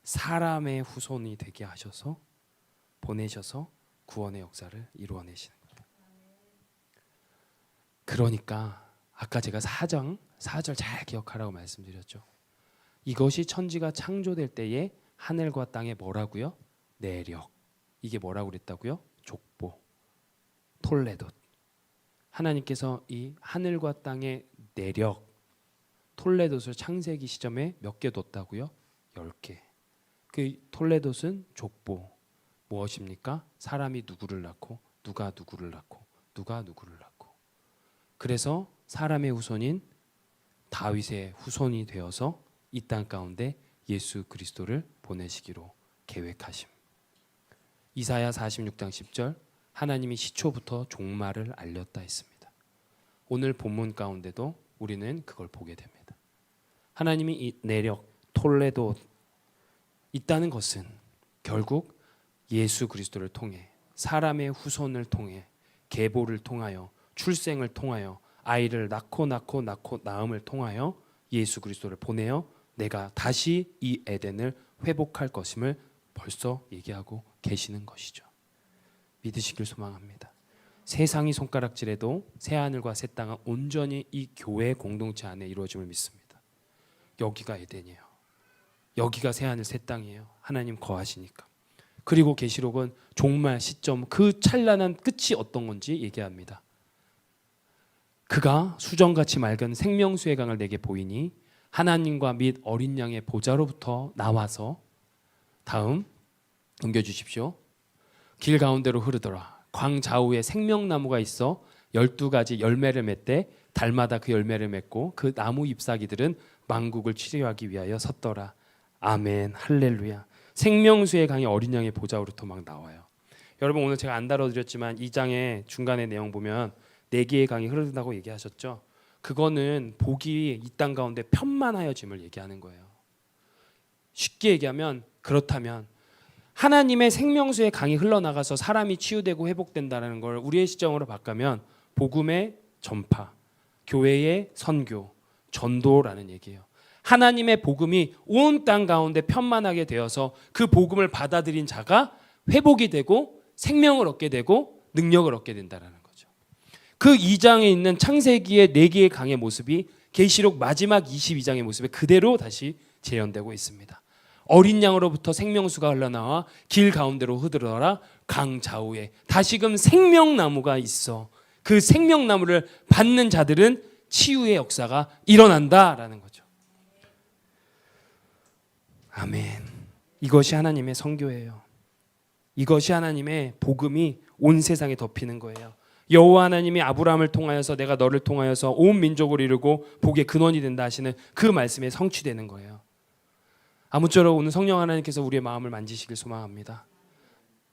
A: 사람의 후손이 되게 하셔서 보내셔서 구원의 역사를 이루어내시는 거예요. 그러니까 아까 제가 4절 잘 기억하라고 말씀드렸죠. 이것이 천지가 창조될 때에 하늘과 땅에 뭐라고요? 내력. 이게 뭐라고 그랬다고요? 족보. 톨레돗. 하나님께서 이 하늘과 땅의 내력 톨레돗을 창세기 시점에 몇 개 뒀다고요? 10개. 그 톨레돗은 족보. 무엇입니까? 사람이 누구를 낳고 누가 누구를 낳고 누가 누구를 낳고. 그래서 사람의 후손인 다윗의 후손이 되어서 이 땅 가운데 예수 그리스도를 보내시기로 계획하심. 이사야 46장 10절, 하나님이 시초부터 종말을 알렸다 했습니다. 오늘 본문 가운데도 우리는 그걸 보게 됩니다. 하나님이 이 내력, 톨레도 있다는 것은 결국 예수 그리스도를 통해, 사람의 후손을 통해, 계보를 통하여, 출생을 통하여, 아이를 낳고 낳음을 통하여 예수 그리스도를 보내어 내가 다시 이 에덴을 회복할 것임을 벌써 얘기하고 계시는 것이죠. 믿으시길 소망합니다. 세상이 손가락질해도 새하늘과 새 땅은 온전히 이 교회 공동체 안에 이루어짐을 믿습니다. 여기가 에덴이에요. 여기가 새하늘 새 땅이에요. 하나님 거하시니까. 그리고 계시록은 종말 시점, 그 찬란한 끝이 어떤 건지 얘기합니다. 그가 수정같이 맑은 생명수의 강을 내게 보이니 하나님과 및 어린 양의 보좌로부터 나와서, 다음 넘겨주십시오. 길 가운데로 흐르더라. 광 좌우에 생명나무가 있어 12가지 열매를 맺되 달마다 그 열매를 맺고 그 나무 잎사귀들은 만국을 치료하기 위하여 섰더라. 아멘, 할렐루야. 생명수의 강이 어린 양의 보좌로부터 막 나와요. 여러분, 오늘 제가 안 다뤄드렸지만 2장의 중간의 내용 보면 4개의 강이 흐른다고 얘기하셨죠. 그거는 복이 이 땅 가운데 편만하여짐을 얘기하는 거예요. 쉽게 얘기하면, 그렇다면 하나님의 생명수의 강이 흘러나가서 사람이 치유되고 회복된다는 걸 우리의 시점으로 바꾸면 복음의 전파, 교회의 선교, 전도라는 얘기예요. 하나님의 복음이 온 땅 가운데 편만하게 되어서 그 복음을 받아들인 자가 회복이 되고 생명을 얻게 되고 능력을 얻게 된다는 거죠. 그 2장에 있는 창세기의 4개의 강의 모습이 계시록 마지막 22장의 모습에 그대로 다시 재현되고 있습니다. 어린 양으로부터 생명수가 흘러나와 길 가운데로 흐르더라. 강 좌우에 다시금 생명나무가 있어. 그 생명나무를 받는 자들은 치유의 역사가 일어난다라는 거죠. 아멘. 이것이 하나님의 선교예요. 이것이 하나님의 복음이 온 세상에 덮이는 거예요. 여호와 하나님이 아브라함을 통하여서 내가 너를 통하여서 온 민족을 이루고 복의 근원이 된다 하시는 그 말씀에 성취되는 거예요. 아무쪼록 오늘 성령 하나님께서 우리의 마음을 만지시길 소망합니다.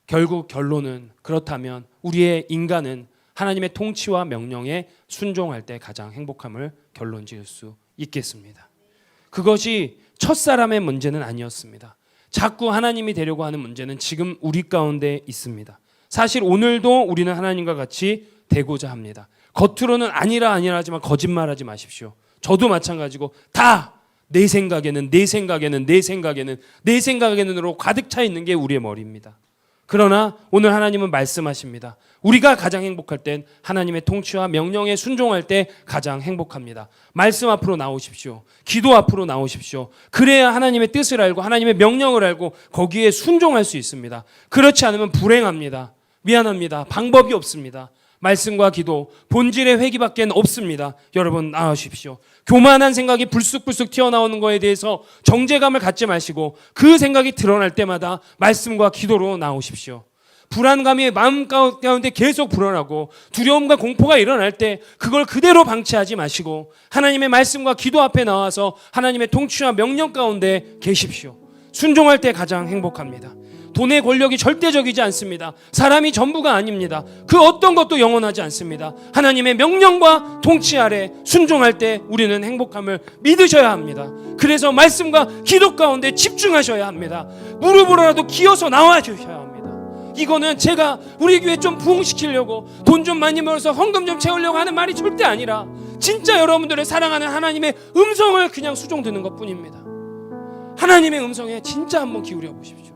A: 결국 결론은, 그렇다면 우리의 인간은 하나님의 통치와 명령에 순종할 때 가장 행복함을 결론 지을 수 있겠습니다. 그것이 첫사람의 문제는 아니었습니다. 자꾸 하나님이 되려고 하는 문제는 지금 우리 가운데 있습니다. 사실 오늘도 우리는 하나님과 같이 되고자 합니다. 겉으로는 아니라 하지만 거짓말하지 마십시오. 저도 마찬가지고 다 내 생각에는으로 가득 차 있는 게 우리의 머리입니다. 그러나 오늘 하나님은 말씀하십니다. 우리가 가장 행복할 땐 하나님의 통치와 명령에 순종할 때 가장 행복합니다. 말씀 앞으로 나오십시오. 기도 앞으로 나오십시오. 그래야 하나님의 뜻을 알고 하나님의 명령을 알고 거기에 순종할 수 있습니다. 그렇지 않으면 불행합니다. 미안합니다. 방법이 없습니다. 말씀과 기도, 본질의 회개밖에 없습니다. 여러분 나으십시오. 교만한 생각이 불쑥불쑥 튀어나오는 거에 대해서 정죄감을 갖지 마시고 그 생각이 드러날 때마다 말씀과 기도로 나오십시오. 불안감이 마음 가운데 계속 불어나고 두려움과 공포가 일어날 때 그걸 그대로 방치하지 마시고 하나님의 말씀과 기도 앞에 나와서 하나님의 통치와 명령 가운데 계십시오. 순종할 때 가장 행복합니다. 돈의 권력이 절대적이지 않습니다. 사람이 전부가 아닙니다. 그 어떤 것도 영원하지 않습니다. 하나님의 명령과 통치 아래 순종할 때 우리는 행복함을 믿으셔야 합니다. 그래서 말씀과 기도 가운데 집중하셔야 합니다. 무릎으로라도 기어서 나와 주셔야 합니다. 이거는 제가 우리 교회 좀 부흥시키려고 돈 좀 많이 벌어서 헌금 좀 채우려고 하는 말이 절대 아니라 진짜 여러분들의 사랑하는 하나님의 음성을 그냥 수종 듣는 것뿐입니다. 하나님의 음성에 진짜 한번 기울여 보십시오.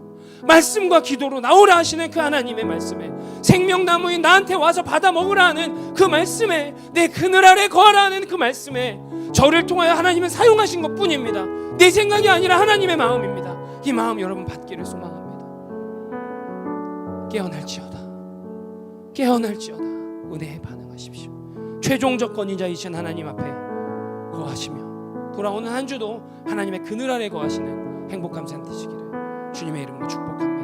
A: 말씀과 기도로 나오라 하시는 그 하나님의 말씀에, 생명나무인 나한테 와서 받아 먹으라 하는 그 말씀에, 내 그늘 아래 거하라 하는 그 말씀에 저를 통하여 하나님은 사용하신 것뿐입니다. 내 생각이 아니라 하나님의 마음입니다. 이 마음 여러분 받기를 소망합니다. 깨어날지어다 은혜에 반응하십시오. 최종 조건이자이신 하나님 앞에 거하시며 돌아오는 한 주도 하나님의 그늘 아래 거하시는 행복한 삶 되시기를 주님의 이름으로 축복합니다.